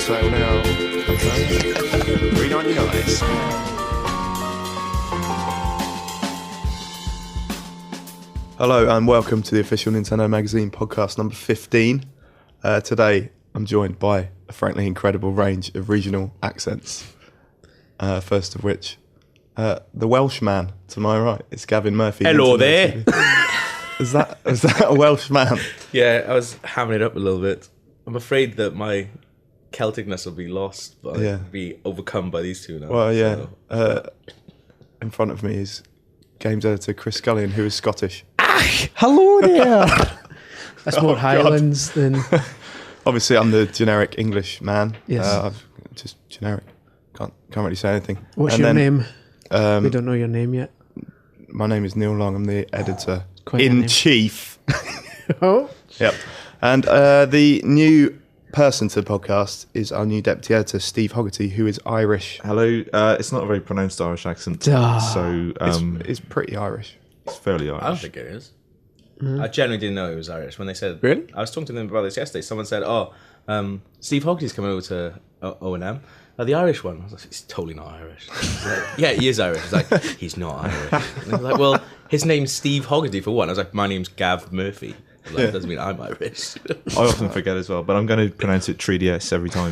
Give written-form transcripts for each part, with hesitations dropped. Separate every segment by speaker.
Speaker 1: sale now. $3.99. Hello and welcome to the official Nintendo Magazine podcast number 15. Today I'm joined by a frankly incredible range of regional accents. First of which, the Welshman to my right, it's Gavin Murphy.
Speaker 2: Hello there.
Speaker 1: Is that a Welsh man?
Speaker 2: Yeah, I was hamming it up a little bit. I'm afraid that my Celticness will be lost, but I'll be overcome by these two now.
Speaker 1: Well, yeah. So. In front of me is games editor Chris Scullion, who is Scottish.
Speaker 3: Hello there. That's more Highlands than...
Speaker 1: Obviously, I'm the generic English man.
Speaker 3: Yes.
Speaker 1: Just generic. Can't really say anything.
Speaker 3: What's your name? We don't know your name yet.
Speaker 1: My name is Neil Long. I'm the editor
Speaker 3: Quite
Speaker 1: in chief.
Speaker 3: Oh.
Speaker 1: Yep. And the new person to the podcast is our new deputy editor, Steve Hoggerty, who is Irish.
Speaker 4: Hello. It's not a very pronounced Irish accent, so
Speaker 1: it's pretty Irish.
Speaker 4: it's fairly Irish.
Speaker 2: I don't think it is. I genuinely didn't know it was Irish. When they said...
Speaker 1: Really?
Speaker 2: I was talking to them about this yesterday. Someone said, Steve Hoggerty's coming over to O&M. The Irish one. I was like, he's totally not Irish. He's like, yeah, he is Irish. He's like, he's not Irish. And I was like, well, his name's Steve Hoggerty for one. I was like, my name's Gav Murphy. Like, that doesn't mean I'm Irish.
Speaker 4: I often forget as well, but I'm going to pronounce it 3DS every time.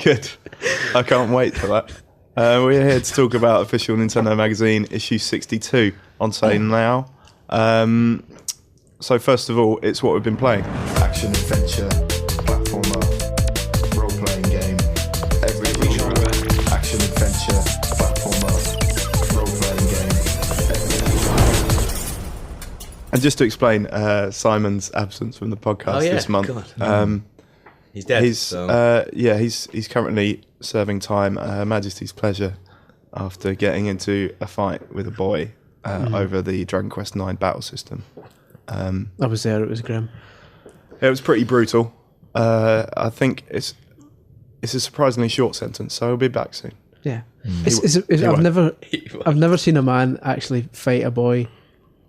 Speaker 1: Good. I can't wait for that. We're here to talk about official Nintendo Magazine issue 62 on sale now. So first of all, it's what we've been playing. Action, adventure, platformer, role-playing game. Every genre. Action, adventure, platformer, role-playing game. And just to explain Simon's absence from the podcast this month.
Speaker 2: God. He's dead.
Speaker 1: He's currently serving time Her Majesty's Pleasure after getting into a fight with a boy over the Dragon Quest IX battle system.
Speaker 3: I was there, it was grim.
Speaker 1: It was pretty brutal. I think it's a surprisingly short sentence, so he'll be back soon.
Speaker 3: Yeah. I've never seen a man actually fight a boy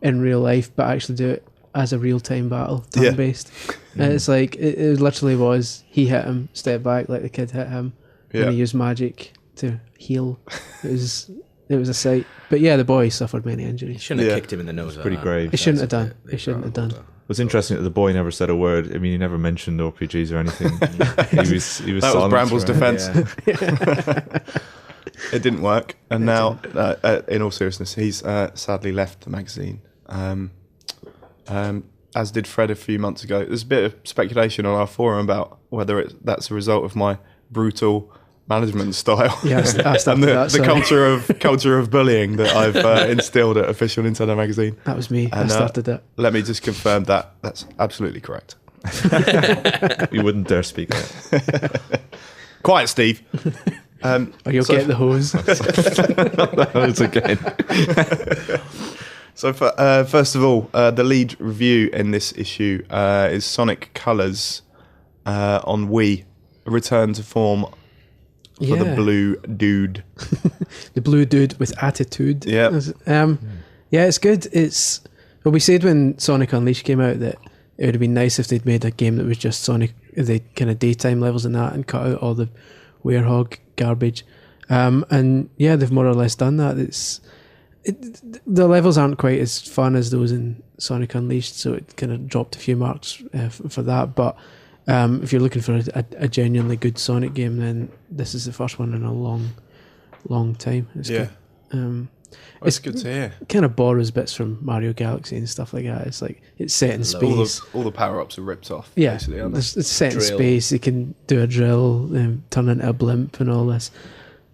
Speaker 3: in real life, but actually do it as a real-time battle, turn-based. And it's like, it literally was, he hit him, step back, like the kid hit him, and he used magic to heal. It was a sight. But yeah, the boy suffered many injuries.
Speaker 2: He shouldn't have kicked him in the nose.
Speaker 4: Pretty grave.
Speaker 3: He shouldn't have done.
Speaker 4: What's interesting that the boy never said a word. I mean, he never mentioned RPGs or anything. he was
Speaker 1: that was Bramble's defence.
Speaker 2: Yeah.
Speaker 1: It didn't work, and now, in all seriousness, he's sadly left the magazine. As did Fred a few months ago. There's a bit of speculation on our forum about whether that's a result of my brutal management style.
Speaker 3: Yeah,
Speaker 1: and the culture of bullying that I've instilled at official Nintendo Magazine.
Speaker 3: That was me. I started it.
Speaker 1: Let me just confirm that's absolutely correct.
Speaker 4: You wouldn't dare speak that.
Speaker 1: Quiet, Steve.
Speaker 3: Or you'll get the hose.
Speaker 4: The hose again.
Speaker 1: So first of all, the lead review in this issue is Sonic Colors on Wii, a return to form for the blue dude.
Speaker 3: The blue dude with attitude.
Speaker 1: Yeah.
Speaker 3: Yeah, it's good. Well, we said when Sonic Unleashed came out that it would have been nice if they'd made a game that was just Sonic, the kind of daytime levels and that, and cut out all the werehog garbage. And yeah, they've more or less done that. The levels aren't quite as fun as those in Sonic Unleashed, so it kind of dropped a few marks for that. But if you're looking for a genuinely good Sonic game, then this is the first one in a long time. It's good.
Speaker 1: It's good to hear.
Speaker 3: It kind of borrows bits from Mario Galaxy and stuff like that. It's like it's set in space.
Speaker 1: All the power-ups are ripped off.
Speaker 3: Yeah,
Speaker 1: basically,
Speaker 3: it's set in space. You can do a drill, turn into a blimp and all this.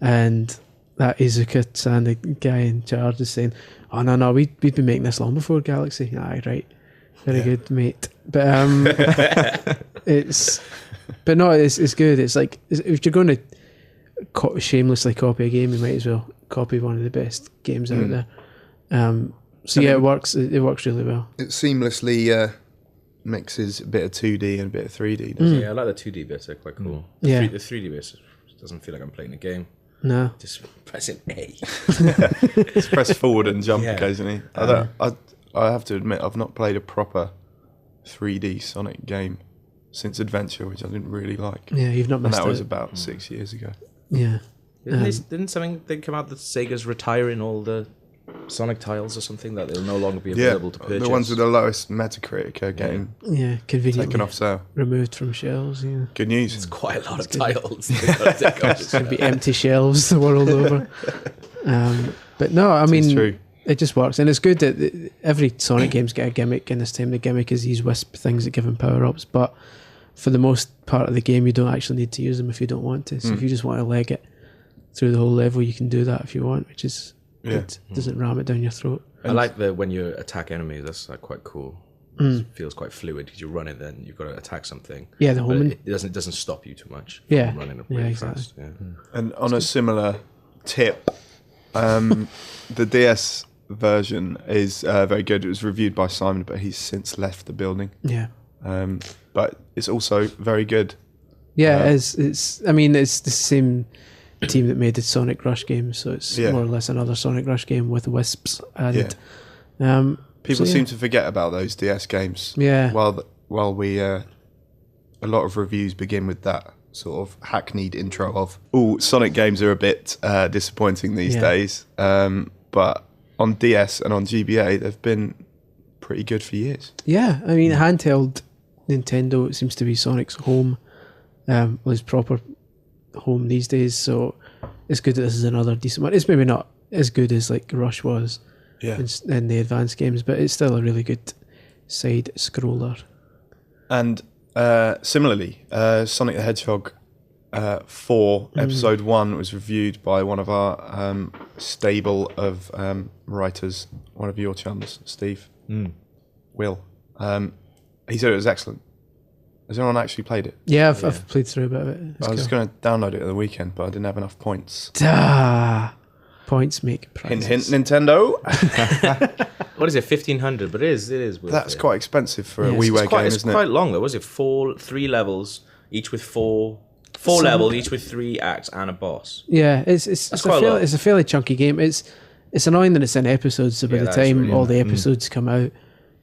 Speaker 3: And that Izuka-san, the guy in charge, is saying, "Oh no, we'd been making this long before Galaxy." Aye, right, very good, mate. But it's good. It's like if you're going to shamelessly copy a game, you might as well copy one of the best games out there. It works. It works really well.
Speaker 1: It seamlessly mixes a bit of 2D and a bit of 3D.
Speaker 2: Yeah, I like the 2D bits. They're quite cool.
Speaker 3: Yeah,
Speaker 2: the 3D bits doesn't feel like I'm playing a game.
Speaker 3: No,
Speaker 2: just pressing A.
Speaker 1: Just press forward and jump occasionally. I have to admit, I've not played a proper 3D Sonic game since Adventure, which I didn't really like.
Speaker 3: Yeah, you've not
Speaker 1: And
Speaker 3: missed
Speaker 1: that was
Speaker 3: out.
Speaker 1: about 6 years ago.
Speaker 3: Yeah.
Speaker 2: Didn't something come out that Sega's retiring all the Sonic tiles or something, that they'll no longer be available to purchase?
Speaker 1: The ones with the lowest Metacritic are getting
Speaker 3: Yeah, conveniently
Speaker 1: taken off sale.
Speaker 3: removed from shelves. Yeah,
Speaker 1: Good news.
Speaker 2: It's quite a lot of tiles. They've got to take off the
Speaker 3: it's going to be
Speaker 2: shelf.
Speaker 3: empty shelves the world over. But no, I
Speaker 1: It's
Speaker 3: mean,
Speaker 1: true.
Speaker 3: it just works, and it's good that every Sonic game's got a gimmick, and this time the gimmick is these wisp things that give him power ups. But for the most part of the game, you don't actually need to use them if you don't want to. So if you just want to leg it through the whole level, you can do that if you want, which is good. Doesn't ram it down your throat.
Speaker 2: I like when you attack enemies. That's like quite cool. It feels quite fluid because you run it, then you've got to attack something.
Speaker 3: Yeah, the
Speaker 2: But
Speaker 3: homing.
Speaker 2: it doesn't stop you too much.
Speaker 3: Yeah.
Speaker 2: From running it
Speaker 3: Yeah,
Speaker 2: really
Speaker 3: exactly.
Speaker 2: fast. Yeah.
Speaker 1: And on a similar tip, the DS version is very good. It was reviewed by Simon, but he's since left the building.
Speaker 3: Yeah.
Speaker 1: But it's also very good.
Speaker 3: Yeah, it's. I mean, it's the same team that made the Sonic Rush game, so it's more or less another Sonic Rush game with wisps added.
Speaker 1: People
Speaker 3: So,
Speaker 1: seem to forget about those DS games.
Speaker 3: Yeah.
Speaker 1: While we a lot of reviews begin with that sort of hackneyed intro of, "Oh, Sonic games are a bit disappointing these days." But on DS and on GBA, they've been pretty good for years.
Speaker 3: Yeah, I mean, handheld Nintendo, it seems to be Sonic's home, his proper home these days. So it's good that this is another decent one. It's maybe not as good as like Rush was in the advanced games, but it's still a really good side scroller.
Speaker 1: And similarly, Sonic the Hedgehog 4 Episode 1 was reviewed by one of our stable of writers, one of your chums, Steve, Will. He said it was excellent. Has anyone actually played it?
Speaker 3: Yeah, I've played through a bit of it. It's
Speaker 1: I was
Speaker 3: cool.
Speaker 1: going to download it at the weekend, but I didn't have enough points.
Speaker 3: Points make
Speaker 1: Hint,
Speaker 3: prizes.
Speaker 1: hint, Nintendo.
Speaker 2: What is it? 1,500, but it is. Worth
Speaker 1: That's
Speaker 2: it.
Speaker 1: quite expensive for a
Speaker 3: Yeah,
Speaker 1: WiiWare game,
Speaker 2: It's
Speaker 1: isn't
Speaker 2: quite
Speaker 1: it?
Speaker 2: long though. Was it 3 levels, each with four levels, each with 3 acts and a boss?
Speaker 3: Yeah, it's
Speaker 2: quite a lot.
Speaker 3: a fairly chunky game. It's annoying that it's in episodes, so by the
Speaker 2: that's
Speaker 3: time
Speaker 2: really
Speaker 3: all the episodes come out,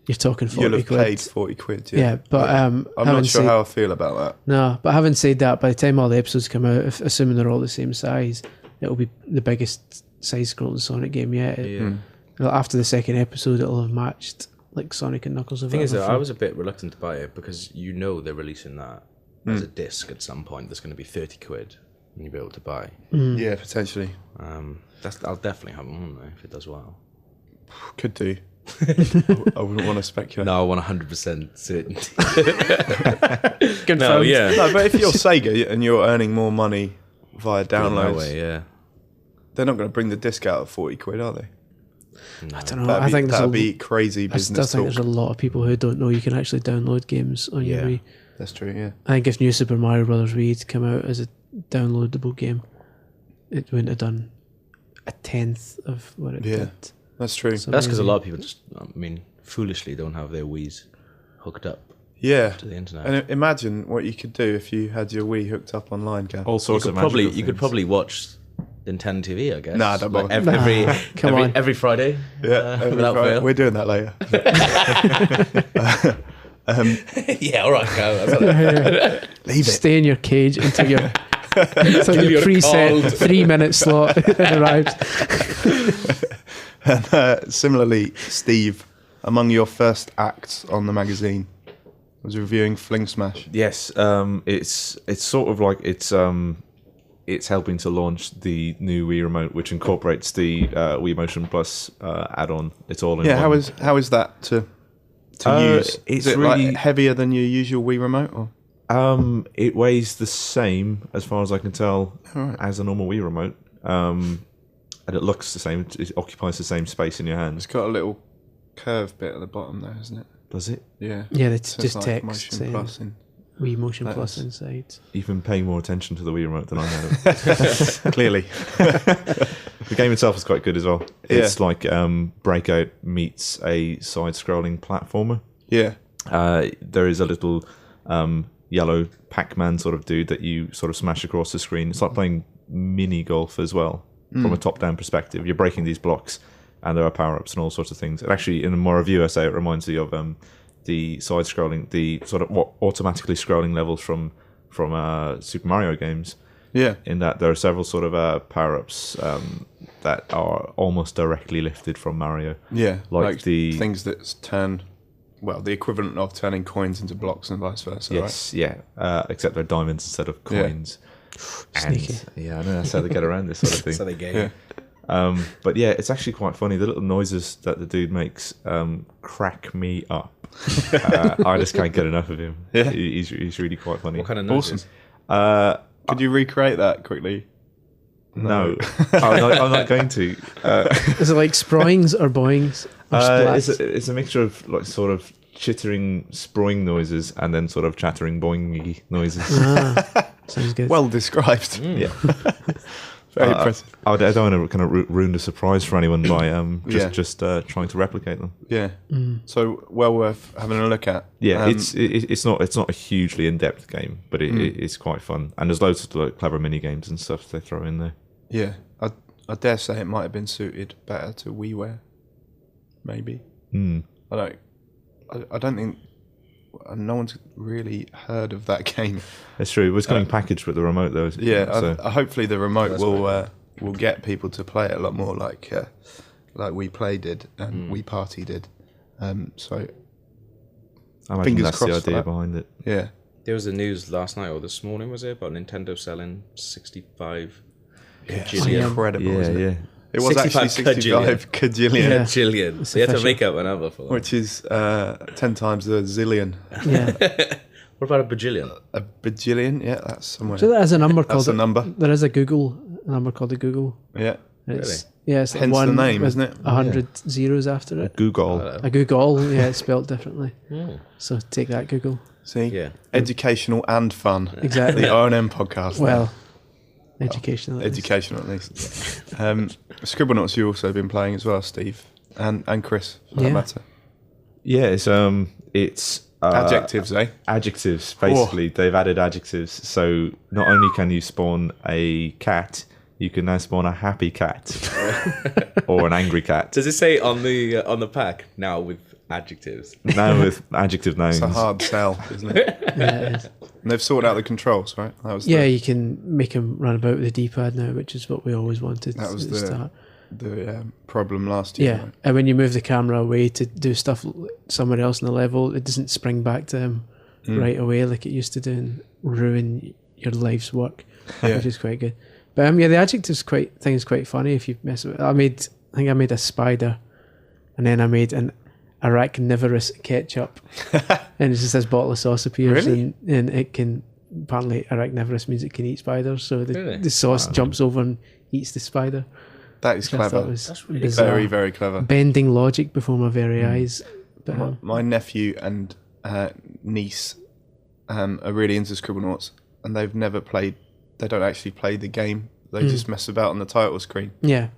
Speaker 3: you're talking 40
Speaker 1: You'll have
Speaker 3: quid.
Speaker 1: paid 40 quid.
Speaker 3: Yeah, but
Speaker 1: I'm not sure how I feel about that.
Speaker 3: No, but having said that, by the time all the episodes come out, assuming they're all the same size, it'll be the biggest side-scrolling Sonic game yet. After the second episode, it'll have matched like Sonic and Knuckles.
Speaker 2: The thing is, I was a bit reluctant to buy it because they're releasing that as a disc at some point. That's going to be 30 quid, and you'll be able to buy.
Speaker 1: Yeah, potentially.
Speaker 2: I'll definitely have one though if it does well.
Speaker 1: Could do. I wouldn't want to speculate.
Speaker 2: No, I want 100% certainty.
Speaker 3: Good
Speaker 2: No, yeah.
Speaker 1: No, but if you're Sega and you're earning more money via downloads,
Speaker 2: No way, yeah.
Speaker 1: they're not going to bring the disc out at 40 quid, are they?
Speaker 3: I don't know. I think
Speaker 1: that'd be crazy
Speaker 3: I still
Speaker 1: business
Speaker 3: think
Speaker 1: talk.
Speaker 3: there's a lot of people who don't know you can actually download games on your
Speaker 2: Yeah.
Speaker 3: Wii.
Speaker 1: That's true, yeah.
Speaker 3: I think if New Super Mario Brothers Wii had come out as a downloadable game, it wouldn't have done a tenth of what it did.
Speaker 1: That's true.
Speaker 3: So
Speaker 2: That's because a
Speaker 3: maybe-
Speaker 2: lot of people just, foolishly don't have their Wiis hooked up
Speaker 1: Yeah.
Speaker 2: to the internet.
Speaker 1: And imagine what you could do if you had your Wii hooked up online, Gav.
Speaker 4: All sorts of
Speaker 2: you
Speaker 4: magical
Speaker 2: could probably watch Nintendo TV, I guess.
Speaker 1: Nah, don't
Speaker 2: Like
Speaker 1: bother.
Speaker 2: every Friday.
Speaker 1: Every
Speaker 2: without
Speaker 1: Friday.
Speaker 2: fail.
Speaker 1: We're doing that later.
Speaker 2: Yeah, all right, go.
Speaker 1: Leave it.
Speaker 3: Stay in your cage until your until your
Speaker 2: you're
Speaker 3: preset
Speaker 2: called.
Speaker 3: 3-minute slot arrives.
Speaker 1: And similarly, Steve, among your first acts on the magazine was reviewing Fling Smash.
Speaker 4: Yes, it's sort of like it's helping to launch the new Wii remote, which incorporates the Wii Motion Plus add-on. It's all in
Speaker 1: Yeah,
Speaker 4: one.
Speaker 1: how is that to use?
Speaker 4: It's
Speaker 1: Is it
Speaker 4: really-
Speaker 1: like heavier than your usual Wii remote? Or?
Speaker 4: It weighs the same, as far as I can tell,
Speaker 1: Alright.
Speaker 4: as a normal Wii remote. And it looks the same. It occupies the same space in your hand.
Speaker 1: It's got a little curved bit at the bottom there, isn't it?
Speaker 4: Does it?
Speaker 1: Yeah.
Speaker 3: Yeah, it's
Speaker 1: So
Speaker 3: just
Speaker 1: like
Speaker 3: text
Speaker 1: Motion
Speaker 3: saying
Speaker 1: Plus in.
Speaker 3: Wii Motion
Speaker 1: That
Speaker 3: Plus
Speaker 1: is-
Speaker 3: inside.
Speaker 4: Even paying more attention to the Wii remote than I had.
Speaker 1: Clearly.
Speaker 4: The game itself is quite good as well.
Speaker 1: Yeah.
Speaker 4: It's like Breakout meets a side-scrolling platformer.
Speaker 1: Yeah.
Speaker 4: There is a little yellow Pac-Man sort of dude that you sort of smash across the screen. It's like playing mini golf as well from a top-down perspective. You're breaking these blocks, and there are power-ups and all sorts of things. And actually, in my review essay, it reminds me of the side-scrolling, the sort of automatically scrolling levels from Super Mario games.
Speaker 1: Yeah.
Speaker 4: In that there are several sort of power-ups that are almost directly lifted from Mario.
Speaker 1: Yeah.
Speaker 4: Like the
Speaker 1: things that turn, well, the equivalent of turning coins into blocks and vice versa.
Speaker 4: yes, yeah. Except they're diamonds instead of coins.
Speaker 3: Sneaky.
Speaker 4: And, yeah, I know that's how they get around this sort of thing.
Speaker 2: So they gave.
Speaker 1: Yeah.
Speaker 4: But yeah, it's actually quite funny. The little noises that the dude makes crack me up. I just can't get enough of him.
Speaker 1: Yeah.
Speaker 4: He's really quite funny.
Speaker 2: What kind of noises?
Speaker 1: Awesome. Could you recreate that quickly?
Speaker 4: No, I'm not going to.
Speaker 3: Is it like sproings or boings or splats?
Speaker 4: It's a mixture of like sort of chittering, sproing noises and then sort of chattering, boingy noises.
Speaker 3: Sounds good.
Speaker 1: Well described.
Speaker 4: Yeah.
Speaker 1: Very impressive.
Speaker 4: I don't want to kind of ruin the surprise for anyone by just trying to replicate them.
Speaker 1: Yeah. So well worth having a look at.
Speaker 4: Yeah, it's not a hugely in-depth game, but it's quite fun, and there's loads of like clever mini games and stuff they throw in there.
Speaker 1: Yeah. I dare say it might have been suited better to WiiWare. Maybe. I don't think no one's really heard of that game.
Speaker 4: That's true. It was coming packaged with the remote though.
Speaker 1: Yeah.
Speaker 4: So.
Speaker 1: Hopefully the remote will get people to play it a lot more like We Play did and We Party did. So
Speaker 4: I imagine
Speaker 1: fingers
Speaker 4: that's the
Speaker 1: crossed for
Speaker 4: idea
Speaker 1: that.
Speaker 4: behind it.
Speaker 1: Yeah.
Speaker 2: There was the news last night or this morning, was it, about Nintendo selling 65 kajillion.
Speaker 1: Incredible,
Speaker 4: Yeah,
Speaker 1: isn't it?
Speaker 4: yeah.
Speaker 1: It was
Speaker 2: 65
Speaker 1: actually 65 kajillion,
Speaker 3: Yeah.
Speaker 2: Kajillion.
Speaker 3: It's
Speaker 2: They had to
Speaker 3: official.
Speaker 2: make up a number for that.
Speaker 1: which is 10 times a zillion.
Speaker 3: Yeah.
Speaker 2: What about a bajillion?
Speaker 1: A bajillion? Yeah, that's somewhere.
Speaker 3: So that has a number called
Speaker 1: That's a number.
Speaker 3: There is a number called a Google.
Speaker 1: Yeah.
Speaker 3: It's, yeah, it's like
Speaker 1: Hence the
Speaker 3: one
Speaker 1: name,
Speaker 3: with
Speaker 1: isn't it?
Speaker 3: 100 zeros after it.
Speaker 4: Google.
Speaker 3: A Google, yeah, it's spelled differently.
Speaker 2: Oh.
Speaker 3: So take that, Google.
Speaker 1: See?
Speaker 2: Yeah.
Speaker 1: Educational and fun.
Speaker 3: Exactly.
Speaker 1: The O&M podcast.
Speaker 3: Well, educational. at least.
Speaker 1: Educational at least. Scribblenauts you've also been playing as well, Steve. And Chris, for that
Speaker 3: Yeah.
Speaker 1: matter.
Speaker 4: Yeah, it's
Speaker 1: Adjectives, eh?
Speaker 4: adjectives. Basically, they've added adjectives. So not only can you spawn a cat, you can now spawn a happy cat or an angry cat.
Speaker 2: Does it say on the pack now with adjectives?
Speaker 4: Now with adjective names.
Speaker 1: It's a hard sell, isn't it?
Speaker 3: Yeah, it is.
Speaker 1: And they've sorted out the controls, right? That was
Speaker 3: Yeah, you can make him run about with the D-pad now, which is what we always wanted
Speaker 1: That was
Speaker 3: at the start.
Speaker 1: the problem last year.
Speaker 3: Yeah,
Speaker 1: Right?
Speaker 3: and when you move the camera away to do stuff somewhere else in the level, it doesn't spring back to him right away like it used to do and ruin your life's work,
Speaker 1: Yeah.
Speaker 3: which is quite good. But yeah, the adjectives thing is quite funny if you mess with it. I think I made a spider, and then I made an arachnivorous ketchup, and it's just this bottle of sauce appears,
Speaker 1: Really?
Speaker 3: and it can apparently arachnivorous means it can eat spiders, so
Speaker 2: Really?
Speaker 3: the sauce jumps over and eats the spider.
Speaker 1: That is
Speaker 3: Which I thought
Speaker 1: clever.
Speaker 3: was
Speaker 2: That's really
Speaker 3: bizarre.
Speaker 1: Very, very clever.
Speaker 3: Bending logic before my very eyes. But
Speaker 1: My nephew and niece are really into Scribblenauts, and they've never played. They don't actually play the game. They just mess about on the title screen,
Speaker 3: yeah,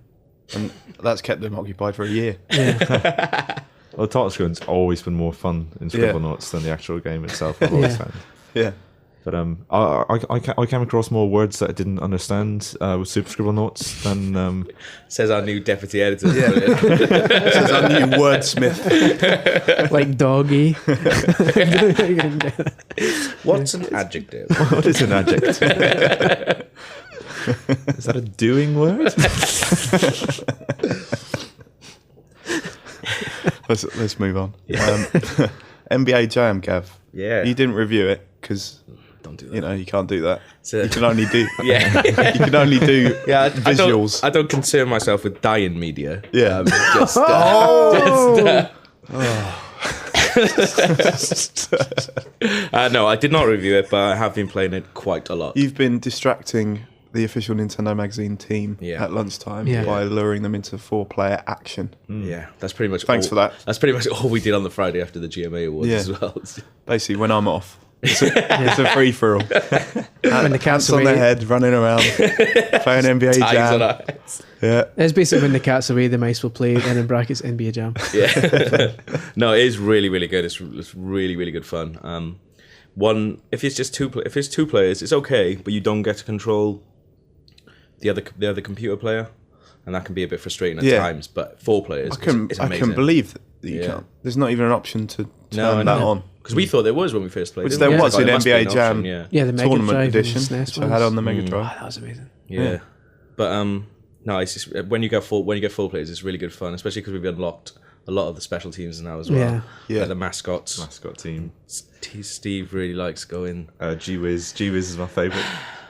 Speaker 1: and that's kept them occupied for a year.
Speaker 3: yeah.
Speaker 4: Well, the title screen's always been more fun in
Speaker 1: Yeah.
Speaker 4: Scribblenauts than the actual game itself. I've always
Speaker 3: Yeah.
Speaker 4: found.
Speaker 1: Yeah,
Speaker 4: But I came across more words that I didn't understand with Super Scribblenauts than
Speaker 2: Says our new deputy editor.
Speaker 1: Yeah. this is our new wordsmith.
Speaker 3: Like doggy.
Speaker 2: What's an adjective?
Speaker 4: what is an adjective? Is that a doing word?
Speaker 1: Let's move on. NBA Jam, Gav.
Speaker 2: Yeah.
Speaker 1: You didn't review it because
Speaker 2: Don't do that.
Speaker 1: you can't do that.
Speaker 2: So-
Speaker 1: You can only do
Speaker 2: Yeah.
Speaker 1: you can only do visuals.
Speaker 2: I don't concern myself with dying media.
Speaker 1: Yeah.
Speaker 2: Just, no, I did not review it, but I have been playing it quite a lot.
Speaker 1: You've been distracting the official Nintendo Magazine team
Speaker 2: Yeah.
Speaker 1: at lunchtime
Speaker 3: Yeah.
Speaker 1: by luring them into 4-player action.
Speaker 2: Yeah, that's pretty much.
Speaker 1: Thanks
Speaker 2: all,
Speaker 1: for that.
Speaker 2: That's pretty much all we did on the Friday after the GMA Awards
Speaker 1: Yeah.
Speaker 2: as well.
Speaker 1: Basically, when I'm off, it's a free for all.
Speaker 3: When the cat's
Speaker 1: Hands on their
Speaker 3: away.
Speaker 1: head, running around, playing NBA
Speaker 2: Tags on
Speaker 1: Jam.
Speaker 2: our heads.
Speaker 1: Yeah,
Speaker 3: It's basically when the cat's away, the mice will play, then in brackets NBA Jam.
Speaker 2: Yeah. No, it is really, really good. It's really, really good fun. If it's just if it's two players, it's okay, but you don't get to control the other computer player, and that can be a bit frustrating at
Speaker 1: Yeah.
Speaker 2: times. But 4 players,
Speaker 1: I can
Speaker 2: it's
Speaker 1: I
Speaker 2: amazing.
Speaker 1: can believe that you
Speaker 2: Yeah.
Speaker 1: can't. There's not even an option to turned that on.
Speaker 2: Because we thought there was when we first played.
Speaker 1: Which
Speaker 2: didn't we?
Speaker 1: there was
Speaker 2: Like,
Speaker 1: in
Speaker 2: there must be
Speaker 1: NBA
Speaker 2: an
Speaker 1: Jam.
Speaker 2: option, yeah.
Speaker 3: Yeah, the Mega
Speaker 1: Tournament
Speaker 3: Drive
Speaker 1: edition,
Speaker 3: and SNES
Speaker 1: which I had on the Mega
Speaker 3: Oh,
Speaker 1: Drive.
Speaker 3: that was amazing.
Speaker 2: Yeah. But no, it's just, when you get full players, it's really good fun, especially because we've unlocked a lot of the special teams now as well.
Speaker 1: Yeah.
Speaker 2: Like the mascots.
Speaker 4: Mascot team.
Speaker 2: Steve really likes going.
Speaker 4: G-Wiz. G-Wiz is my favourite.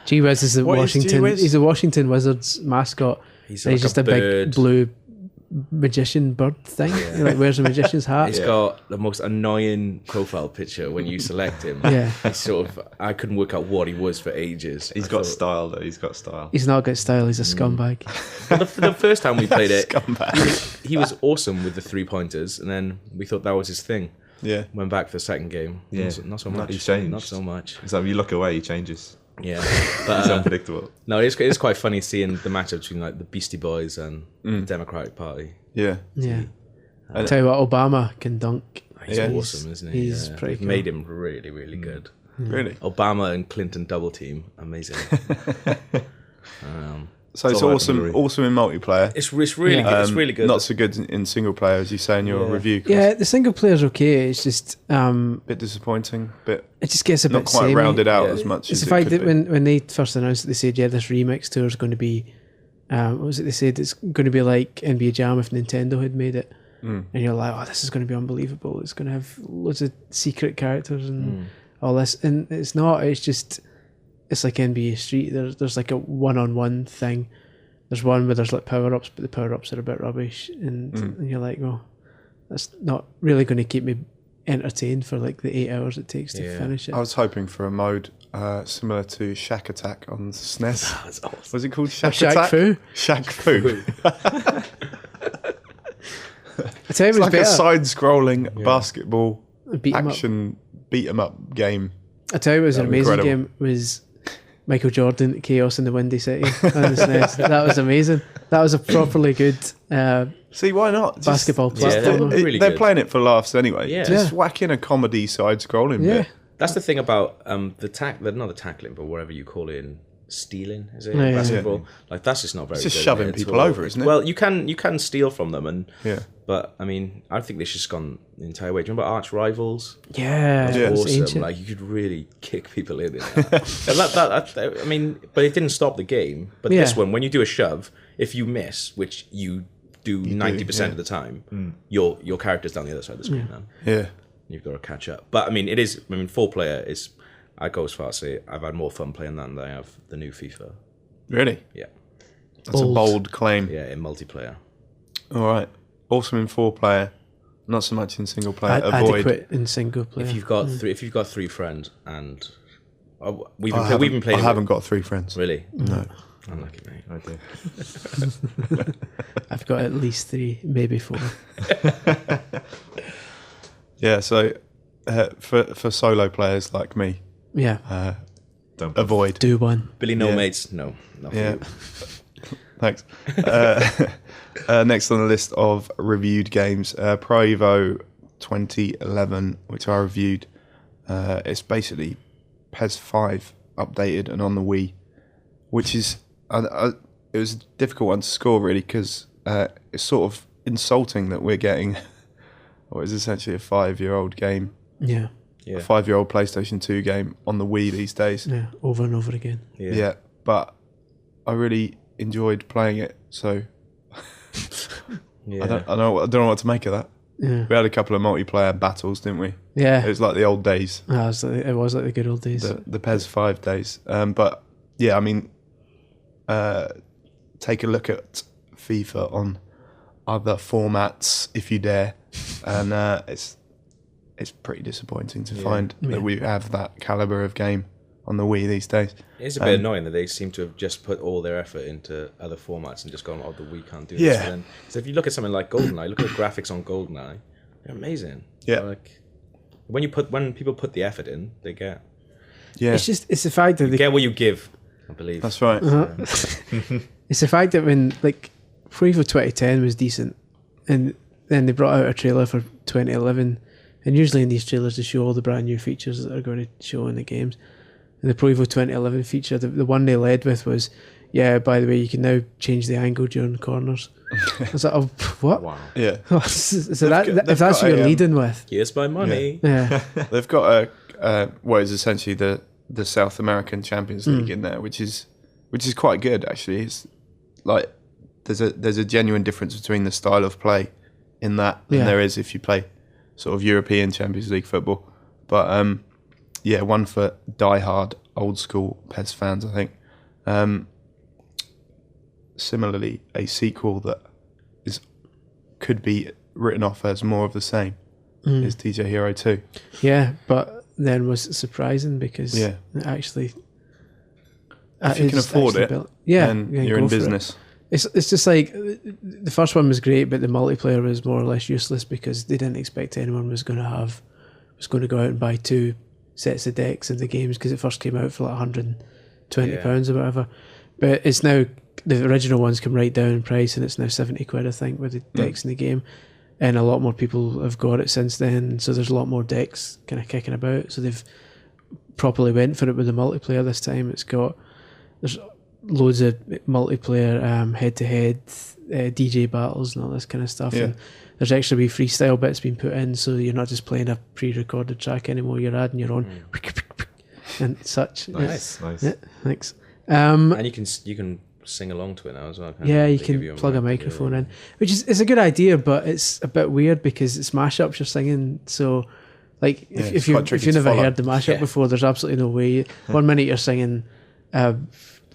Speaker 3: G-Wiz is the
Speaker 1: What is
Speaker 3: Washington.
Speaker 1: G-Wiz?
Speaker 3: He's the Washington Wizards mascot.
Speaker 2: He's
Speaker 3: And
Speaker 2: like
Speaker 3: he's just
Speaker 2: a
Speaker 3: a
Speaker 2: bird.
Speaker 3: big blue magician bird thing. He like wears a magician's hat.
Speaker 2: He's got the most annoying profile picture when you select him.
Speaker 3: Yeah.
Speaker 2: He's sort of. I couldn't work out what he was for ages.
Speaker 4: He's got style, though. He's got style.
Speaker 3: He's not got style. He's a scumbag.
Speaker 2: Well, the first time we played it,
Speaker 1: Scumbag.
Speaker 2: he was awesome with the 3-pointers, and then we thought that was his thing.
Speaker 1: Yeah.
Speaker 2: Went back for the second game.
Speaker 4: Yeah.
Speaker 2: Not so much.
Speaker 4: He's changed.
Speaker 2: Not so much.
Speaker 4: So if you look away, he changes.
Speaker 2: Yeah.
Speaker 4: He's
Speaker 2: But
Speaker 4: unpredictable.
Speaker 2: no, it's quite funny seeing the matchup between like the Beastie Boys and the Democratic Party.
Speaker 1: Yeah.
Speaker 3: Yeah. I tell you what, Obama can dunk.
Speaker 2: He's
Speaker 1: Yeah.
Speaker 2: awesome, isn't he?
Speaker 3: He's pretty
Speaker 2: They've
Speaker 3: cool.
Speaker 2: made him really, really good.
Speaker 1: Really?
Speaker 2: Obama and Clinton double team, amazing.
Speaker 1: So it's
Speaker 4: all about
Speaker 1: awesome,
Speaker 4: Hillary.
Speaker 1: awesome in multiplayer.
Speaker 2: It's really good. It's really good.
Speaker 1: Not so good in single player, as you say in your
Speaker 2: Yeah.
Speaker 1: review. Chris.
Speaker 3: Yeah, the single player's okay. It's just
Speaker 1: Bit disappointing, bit
Speaker 3: it just gets a
Speaker 1: not
Speaker 3: bit
Speaker 1: quite
Speaker 3: samey.
Speaker 1: rounded out
Speaker 2: Yeah.
Speaker 1: as much
Speaker 3: It's
Speaker 1: as
Speaker 3: the
Speaker 1: it
Speaker 3: fact
Speaker 1: could
Speaker 3: that
Speaker 1: be.
Speaker 3: when they first announced it, they said, yeah, this remix tour is going to be, what was it they said? It's going to be like NBA Jam if Nintendo had made it. And you're like, oh, this is going to be unbelievable. It's going to have loads of secret characters and all this. And it's not. It's just, it's like NBA Street. There's like a one-on-one thing. There's one where there's like power-ups, but the power-ups are a bit rubbish. And you're like, well, that's not really going to keep me entertained for like the 8 hours it takes to
Speaker 2: Yeah.
Speaker 3: finish it.
Speaker 1: I was hoping for a mode similar to Shack Attack on SNES.
Speaker 2: That's awesome.
Speaker 1: Was it called Shack
Speaker 3: Shaq
Speaker 1: Attack?
Speaker 3: Fu?
Speaker 1: Shack Fu.
Speaker 3: I tell you, it
Speaker 1: It's
Speaker 3: was
Speaker 1: like a
Speaker 3: better.
Speaker 1: side-scrolling basketball
Speaker 3: Beat 'em up.
Speaker 1: action beat-em-up game.
Speaker 3: I tell you, it was an
Speaker 1: That was
Speaker 3: amazing
Speaker 1: incredible.
Speaker 3: game. Was Michael Jordan Chaos in the Windy City on the SNES. That was amazing. That was a properly good.
Speaker 1: See, why not? Just-
Speaker 3: Basketball
Speaker 1: just-
Speaker 2: platformer.
Speaker 3: platformer.
Speaker 2: Really
Speaker 1: they're
Speaker 2: good.
Speaker 1: playing it for laughs anyway.
Speaker 2: Yeah.
Speaker 1: Just
Speaker 3: Yeah.
Speaker 1: whack in a comedy side-scrolling
Speaker 3: Yeah.
Speaker 1: bit.
Speaker 2: That's the thing about not the tackling, but whatever you call it, in stealing, is it?
Speaker 3: Yeah, yeah.
Speaker 2: Basketball. Like that's just not very.
Speaker 1: It's just
Speaker 2: good,
Speaker 1: shoving
Speaker 2: is it?
Speaker 1: people over, isn't it?
Speaker 2: Well, you can steal from them, and
Speaker 1: Yeah.
Speaker 2: but I mean, I think they should just gone the entire way. Do you remember Arch Rivals?
Speaker 3: Yeah,
Speaker 1: Yeah.
Speaker 3: it's
Speaker 2: Awesome.
Speaker 3: ancient.
Speaker 2: Like you could really kick people in. That, I mean, but it didn't stop the game. But this
Speaker 3: Yeah.
Speaker 2: one, when you do a shove, if you miss, which you do 90% of the time, your character's down the other side of the screen now.
Speaker 1: Yeah.
Speaker 2: You've got to catch up. But I mean, it is. I mean, 4-player is. I go as far as say I've had more fun playing that than I have the new FIFA.
Speaker 1: Really?
Speaker 2: Yeah,
Speaker 1: That's a bold claim.
Speaker 2: yeah, in multiplayer.
Speaker 1: All right. Awesome in 4-player. Not so much in single player. Avoid.
Speaker 3: Adequate in single player.
Speaker 2: If you've got three friends and we've
Speaker 1: I
Speaker 2: been playing.
Speaker 1: I haven't got 3 friends.
Speaker 2: Really.
Speaker 1: No.
Speaker 2: Unlucky mate.
Speaker 4: I do.
Speaker 3: I've got at least 3, maybe 4.
Speaker 1: Yeah. So for solo players like me,
Speaker 3: Yeah,
Speaker 4: Don't
Speaker 1: avoid.
Speaker 3: do one.
Speaker 2: Billy no
Speaker 1: Yeah.
Speaker 2: mates. No. Not for
Speaker 1: Yeah.
Speaker 2: you.
Speaker 1: Thanks. Next on the list of reviewed games, Pro Evo 2011, which I reviewed. It's basically PES 5 updated and on the Wii, which is it was a difficult one to score really because it's sort of insulting that we're getting what is essentially a 5-year-old game,
Speaker 3: Yeah,
Speaker 2: Yeah.
Speaker 1: a 5-year-old PlayStation 2 game on the Wii these days.
Speaker 3: yeah, over and over again.
Speaker 1: Yeah, but I really enjoyed playing it, so
Speaker 2: Yeah.
Speaker 1: I don't know what to make of that.
Speaker 3: Yeah,
Speaker 1: We had a couple of multiplayer battles, didn't we? It
Speaker 3: yeah.
Speaker 1: was like the old days,
Speaker 3: It was like the good old days.
Speaker 1: the PES 5 days. But yeah, I mean, take a look at FIFA on other formats if you dare, and it's pretty disappointing to find that we have that caliber of game on the Wii these days.
Speaker 2: It's a bit annoying that they seem to have just put all their effort into other formats and just gone, oh, the Wii can't do this.
Speaker 1: Yeah.
Speaker 2: But then, so if you look at something like GoldenEye, look at the graphics on GoldenEye, they're amazing.
Speaker 1: Yeah.
Speaker 2: Like when people put the effort in, they get
Speaker 1: Yeah,
Speaker 3: It's the fact that they
Speaker 2: get what you give. I believe.
Speaker 1: that's right.
Speaker 3: It's the fact that when like Pro Evo 2010 was decent, and then they brought out a trailer for 2011, and usually in these trailers they show all the brand new features that they're going to show in the games. And the Pro Evo 2011 feature, the one they led with was, yeah, by the way, you can now change the angle during corners. I was like, oh, what?
Speaker 2: Wow.
Speaker 1: Yeah.
Speaker 3: So that,
Speaker 1: got-
Speaker 3: if that's
Speaker 1: got
Speaker 3: what you're
Speaker 1: a,
Speaker 3: leading with,
Speaker 2: Here's my money.
Speaker 3: yeah.
Speaker 1: They've got what is essentially the South American Champions League in there, which is quite good actually. It's like there's a genuine difference between the style of play in that than there is if you play sort of European Champions League football. But one for die-hard old school PES fans, I think. Similarly, a sequel that could be written off as more of the same is DJ Hero 2.
Speaker 3: Yeah, but then was surprising because it actually,
Speaker 1: If you can afford it, then you're in business.
Speaker 3: It's just like the first one was great, but the multiplayer was more or less useless because they didn't expect anyone was going to go out and buy 2 sets of decks of the games because it first came out for like £120 or whatever. But it's now, the original ones come right down in price and it's now £70, I think, with the decks in the game. And a lot more people have got it since then, so there's a lot more decks kind of kicking about. So they've properly went for it with the multiplayer this time. There's loads of multiplayer head-to-head DJ battles and all this kind of stuff.
Speaker 1: Yeah.
Speaker 3: And there's actually freestyle bits being put in, so you're not just playing a pre-recorded track anymore. You're adding your own and such.
Speaker 4: Nice.
Speaker 3: Yeah, thanks.
Speaker 2: And you can sing along to it now as well.
Speaker 3: Yeah, you
Speaker 2: They give
Speaker 3: can plug a microphone
Speaker 2: yeah.
Speaker 3: in, which is it's a good idea, but it's a bit weird because it's mashups you're singing. So, like, if you've never heard the mashup before, there's absolutely no way. 1 minute you're singing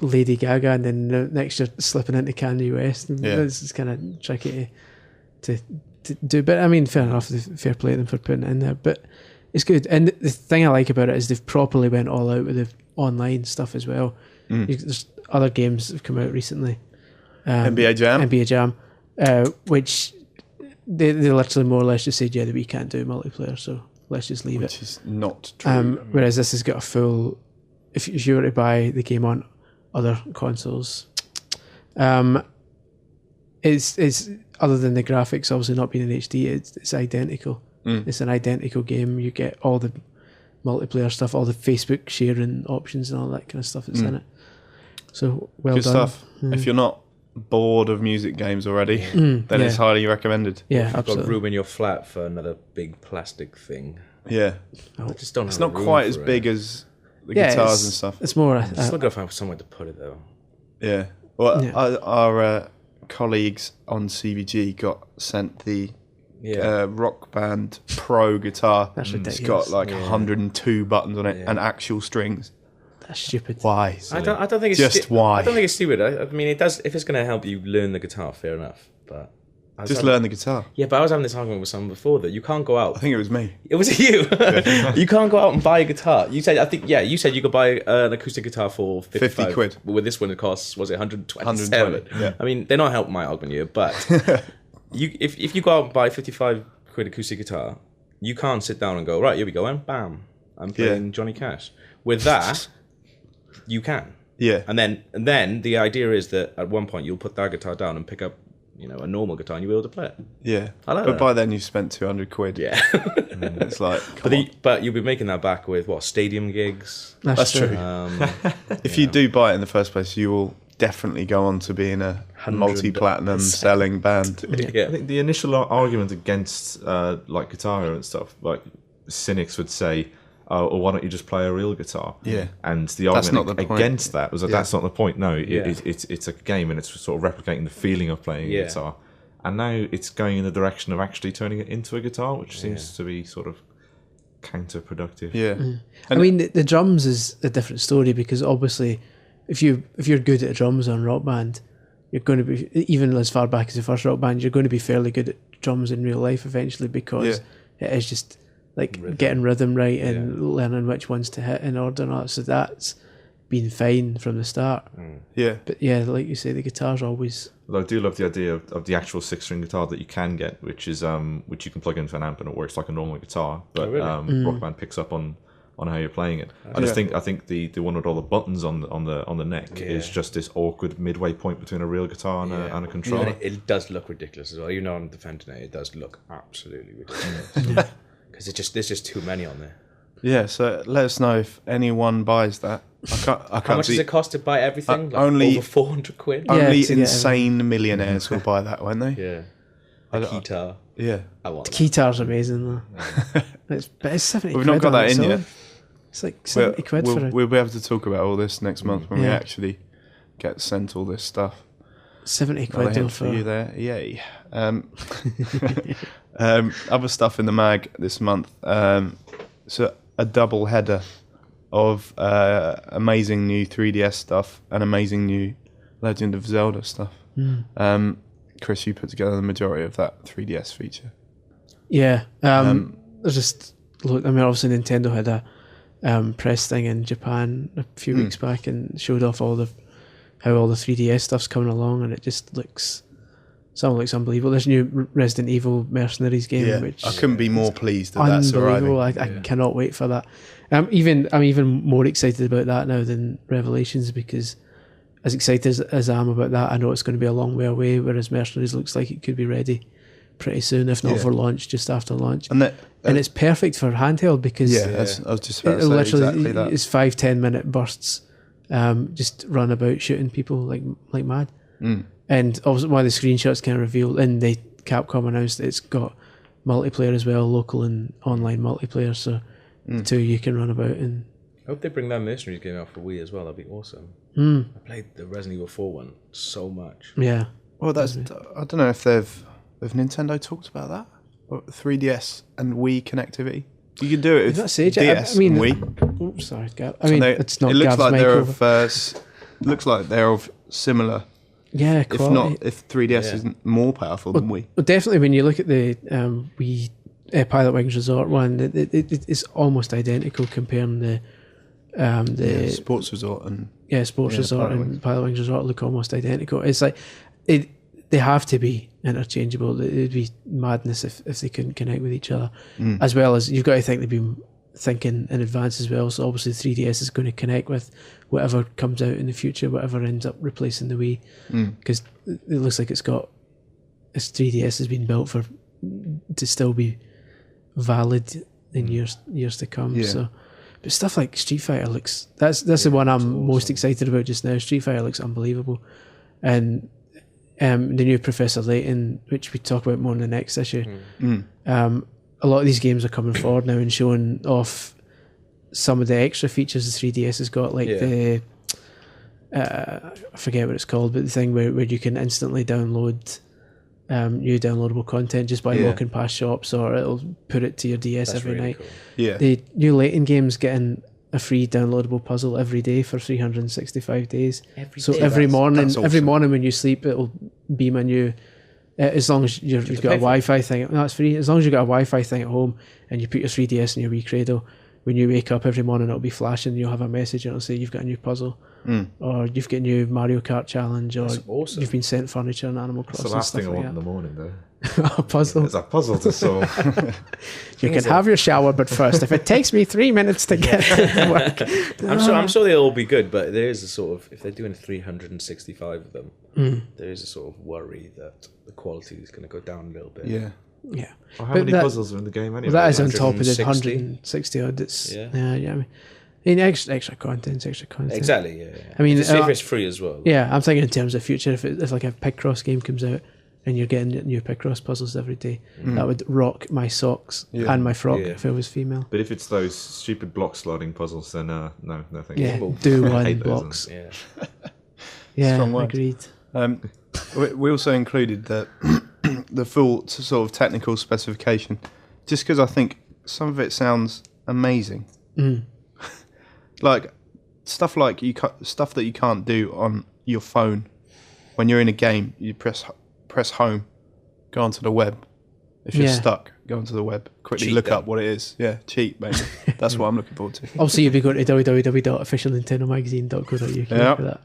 Speaker 3: Lady Gaga, and then the next you're slipping into Kanye West. It's kind of tricky to do, but I mean, fair enough. Fair play to them for putting it in there, but it's good. And the thing I like about it is they've properly went all out with the online stuff as well. There's other games that have come out recently.
Speaker 1: NBA Jam,
Speaker 3: which they literally more or less just said, that we can't do multiplayer, so let's just leave
Speaker 1: which
Speaker 3: it.
Speaker 1: is not true.
Speaker 3: Whereas this has got a full. If you were to buy the game on other consoles, it's other than the graphics obviously not being in HD, it's identical. It's an identical game. You get all the multiplayer stuff, all the Facebook sharing options and all that kind of stuff that's in it. So well
Speaker 1: Good
Speaker 3: done.
Speaker 1: stuff. If you're not bored of music games already, then it's highly recommended.
Speaker 3: Yeah,
Speaker 2: You've got
Speaker 3: absolutely.
Speaker 2: room in your flat for another big plastic thing.
Speaker 1: Yeah,
Speaker 2: I just don't.
Speaker 1: it's
Speaker 2: have
Speaker 1: not
Speaker 2: room
Speaker 1: quite as
Speaker 2: for
Speaker 1: big
Speaker 2: it.
Speaker 1: as the guitars and stuff.
Speaker 3: It's more.
Speaker 2: Still gotta find somewhere to put it though.
Speaker 1: Yeah. Well,
Speaker 3: Yeah.
Speaker 1: our colleagues on CVG got sent the Rock Band Pro guitar.
Speaker 3: That's
Speaker 1: It's
Speaker 3: ridiculous.
Speaker 1: got like 102 buttons on it and actual strings.
Speaker 3: That's stupid.
Speaker 1: Why?
Speaker 2: I don't think it's
Speaker 1: Just why?
Speaker 2: I don't think it's stupid. I mean, it does. If it's going to help you learn the guitar, fair enough. But
Speaker 1: Just learn the guitar.
Speaker 2: Yeah, but I was having this argument with someone before that you can't go out.
Speaker 1: I think it was me.
Speaker 2: It was you. You can't go out and buy a guitar. You said, you said you could buy an acoustic guitar for
Speaker 1: 50 quid.
Speaker 2: With this one, it costs, was it 127?
Speaker 1: 120, yeah.
Speaker 2: I mean, they're not helping my argument here, but if you go out and buy 55 quid acoustic guitar, you can't sit down and go, right, here we go, and bam, I'm playing Johnny Cash. With that, you can.
Speaker 1: Yeah.
Speaker 2: And then the idea is that at one point you'll put that guitar down and pick up, a normal guitar and you'll be able to play it.
Speaker 1: Yeah.
Speaker 2: I like
Speaker 1: but
Speaker 2: that.
Speaker 1: by then you've spent 200 quid.
Speaker 2: Yeah.
Speaker 1: It's like, come on.
Speaker 2: But you'll be making that back with stadium gigs.
Speaker 1: That's true. If you
Speaker 2: know.
Speaker 1: do buy it in the first place, you will definitely go on to being a multi-platinum selling band.
Speaker 2: Yeah.
Speaker 4: I think the initial argument against like Guitar Hero and stuff, like cynics would say, "Oh, well, why don't you just play a real guitar?"
Speaker 1: Yeah.
Speaker 4: And the
Speaker 1: That's
Speaker 4: argument
Speaker 1: not the point.
Speaker 4: against that was that that's not the point. No,
Speaker 2: Yeah.
Speaker 4: it's a game and it's sort of replicating the feeling of playing a
Speaker 2: Yeah.
Speaker 4: guitar. And now it's going in the direction of actually turning it into a guitar, which seems to be sort of counterproductive.
Speaker 1: Yeah.
Speaker 3: I mean, the drums is a different story because obviously, if you're good at drums on Rock Band, you're going to be, even as far back as the first Rock Band, you're going to be fairly good at drums in real life eventually because it is just like getting rhythm right and learning which ones to hit in order and all that. So that's been fine from the start.
Speaker 1: Yeah.
Speaker 3: But yeah, like you say, the guitar's always.
Speaker 4: Although I do love the idea of the actual 6-string guitar that you can get, which is which you can plug into an amp and it works like a normal guitar. But Rock Band picks up on how you're playing it. I think the one with all the buttons on the neck is just this awkward midway point between a real guitar and a controller.
Speaker 2: And it does look ridiculous as well. Even though I'm defending it, it does look absolutely ridiculous. Because there's just too many on there.
Speaker 1: Yeah, so let us know if anyone buys that I can't
Speaker 2: How much
Speaker 1: see,
Speaker 2: does it cost to buy everything? Like
Speaker 1: only-
Speaker 2: over 400 quid.
Speaker 3: Yeah,
Speaker 1: only
Speaker 3: to get
Speaker 1: insane millionaires will buy that, won't they?
Speaker 2: Yeah.
Speaker 1: I
Speaker 2: A
Speaker 1: don't-
Speaker 2: guitar.
Speaker 1: Yeah.
Speaker 2: I want
Speaker 3: The
Speaker 2: that.
Speaker 3: guitar's amazing though. But it's 70
Speaker 1: We've
Speaker 3: quid
Speaker 1: not got
Speaker 3: on
Speaker 1: that
Speaker 3: its
Speaker 1: in
Speaker 3: own.
Speaker 1: yet.
Speaker 3: It's like 70 quid for it.
Speaker 1: We'll be able to talk about all this next month when we
Speaker 3: Yeah.
Speaker 1: actually get sent all this stuff.
Speaker 3: 70
Speaker 1: Another
Speaker 3: quid though
Speaker 1: hint for you
Speaker 3: for...
Speaker 1: there. Yay. Other stuff in the mag this month. So a double header of amazing new 3DS stuff and amazing new Legend of Zelda stuff. Chris, you put together the majority of that 3DS feature.
Speaker 3: Yeah. There's just... Look, I mean, obviously Nintendo had a press thing in Japan a few weeks back and showed off how all the 3DS stuff's coming along, and it just looks... Some looks unbelievable. There's a new Resident Evil Mercenaries game, which
Speaker 1: I couldn't be more pleased that that's
Speaker 3: unbelievable.
Speaker 1: arriving.
Speaker 3: I cannot wait for that. I'm even more excited about that now than Revelations, because as excited as I am about that, I know it's going to be a long way away, whereas Mercenaries looks like it could be ready pretty soon, if not for launch, just after launch.
Speaker 1: And
Speaker 3: it's perfect for handheld because
Speaker 1: I was just about
Speaker 3: it'll
Speaker 1: to say
Speaker 3: literally
Speaker 1: exactly that.
Speaker 3: it's 5-10 minute bursts, just run about shooting people like mad. And obviously one of the screenshots kind of revealed, and Capcom announced that it's got multiplayer as well, local and online multiplayer, so the two you can run about. And
Speaker 2: I hope they bring that Mercenaries game out for Wii as well. That'd be awesome. I played the Resident Evil 4 one so much.
Speaker 3: yeah,
Speaker 1: Well, that's. I don't know if have Nintendo talked about that? Or 3DS and Wii connectivity. You can do it with
Speaker 3: That's Sage.
Speaker 1: DS
Speaker 3: I mean,
Speaker 1: and Wii.
Speaker 3: Oops, sorry, Gav. I mean, it's not
Speaker 1: It looks
Speaker 3: Gav's
Speaker 1: like
Speaker 3: mic
Speaker 1: they're
Speaker 3: over.
Speaker 1: of. Looks like they're of similar.
Speaker 3: Yeah,
Speaker 1: If
Speaker 3: quality.
Speaker 1: not, if 3DS isn't more powerful than Wii.
Speaker 3: Well, definitely when you look at the Wii Pilot Wings Resort one, it's almost identical comparing the
Speaker 1: Sports Resort and
Speaker 3: Sports Resort
Speaker 1: Pilot
Speaker 3: and
Speaker 1: Wings.
Speaker 3: Pilot Wings Resort look almost identical. It's like they have to be interchangeable. It'd be madness if they couldn't connect with each other. As well as you've got to think they've been thinking in advance as well. So obviously 3DS is going to connect with whatever comes out in the future, whatever ends up replacing the Wii, because it looks like its 3DS has been built to still be valid in years to come.
Speaker 1: Yeah.
Speaker 3: So, but stuff like Street Fighter looks that's the one I'm most excited about just now. Street Fighter looks unbelievable, and the new Professor Layton, which we talk about more in the next issue. A lot of these games are coming forward now and showing off some of the extra features the 3DS has got, like the I forget what it's called, but the thing where you can instantly download new downloadable content just by walking past shops, or it'll put it to your DS
Speaker 2: That's
Speaker 3: every
Speaker 2: really
Speaker 3: night.
Speaker 2: cool.
Speaker 1: Yeah.
Speaker 3: The new Layton game's getting a free downloadable puzzle every day for 365 days. Every morning
Speaker 1: that's awesome.
Speaker 3: when you sleep, it'll beam a new. As long as you've got a Wi-Fi thing, no, it's free. As long as you've got a Wi-Fi thing at home and you put your 3DS in your Wii Cradle, when you wake up every morning, it'll be flashing. You'll have a message and it'll say you've got a new puzzle, or you've got a new Mario Kart challenge, or
Speaker 2: awesome.
Speaker 3: you've been sent furniture in Animal
Speaker 4: That's
Speaker 3: Crossing.
Speaker 4: the last
Speaker 3: stuff
Speaker 4: thing I
Speaker 3: like
Speaker 4: want in
Speaker 3: that.
Speaker 4: the morning, though.
Speaker 3: A puzzle.
Speaker 4: There's a puzzle to solve.
Speaker 3: You can have your shower, but first, if it takes me 3 minutes to get to work,
Speaker 2: I'm sure they'll all be good, but there is a sort of, if they're doing 365 of them, there is a sort of worry that the quality is going to go down a little bit.
Speaker 1: Yeah.
Speaker 3: yeah.
Speaker 4: Well, how
Speaker 3: But
Speaker 4: many
Speaker 3: that-
Speaker 4: puzzles are in the game anyway?
Speaker 3: Well, that is on top of the
Speaker 2: 160.
Speaker 3: 160 odd. It's
Speaker 2: Yeah.
Speaker 3: I mean extra content.
Speaker 2: Exactly, yeah.
Speaker 3: I mean,
Speaker 2: if it's free as well.
Speaker 3: Yeah, I'm thinking in terms of future. If like a Picross game comes out and you're getting new Picross puzzles every day, that would rock my socks and my frock if it was female.
Speaker 4: But if it's those stupid block sliding puzzles, then no thank
Speaker 3: Yeah,
Speaker 4: you.
Speaker 3: do
Speaker 4: I
Speaker 3: one
Speaker 4: hate those
Speaker 3: blocks.
Speaker 2: Yeah.
Speaker 3: Yeah,
Speaker 1: Strong word.
Speaker 3: agreed.
Speaker 1: We also included the full sort of technical specification, just because I think some of it sounds amazing. Like stuff stuff that you can't do on your phone when you're in a game. You press home, go onto the web. If you're
Speaker 3: Yeah.
Speaker 1: stuck, go onto the web. Quickly
Speaker 2: Cheat
Speaker 1: look
Speaker 2: them.
Speaker 1: up what it is. Yeah, cheat, maybe. That's what I'm looking forward to.
Speaker 3: Also, you'd be going to www.officialnintendomagazine.co.uk
Speaker 1: Yeah.
Speaker 3: for that.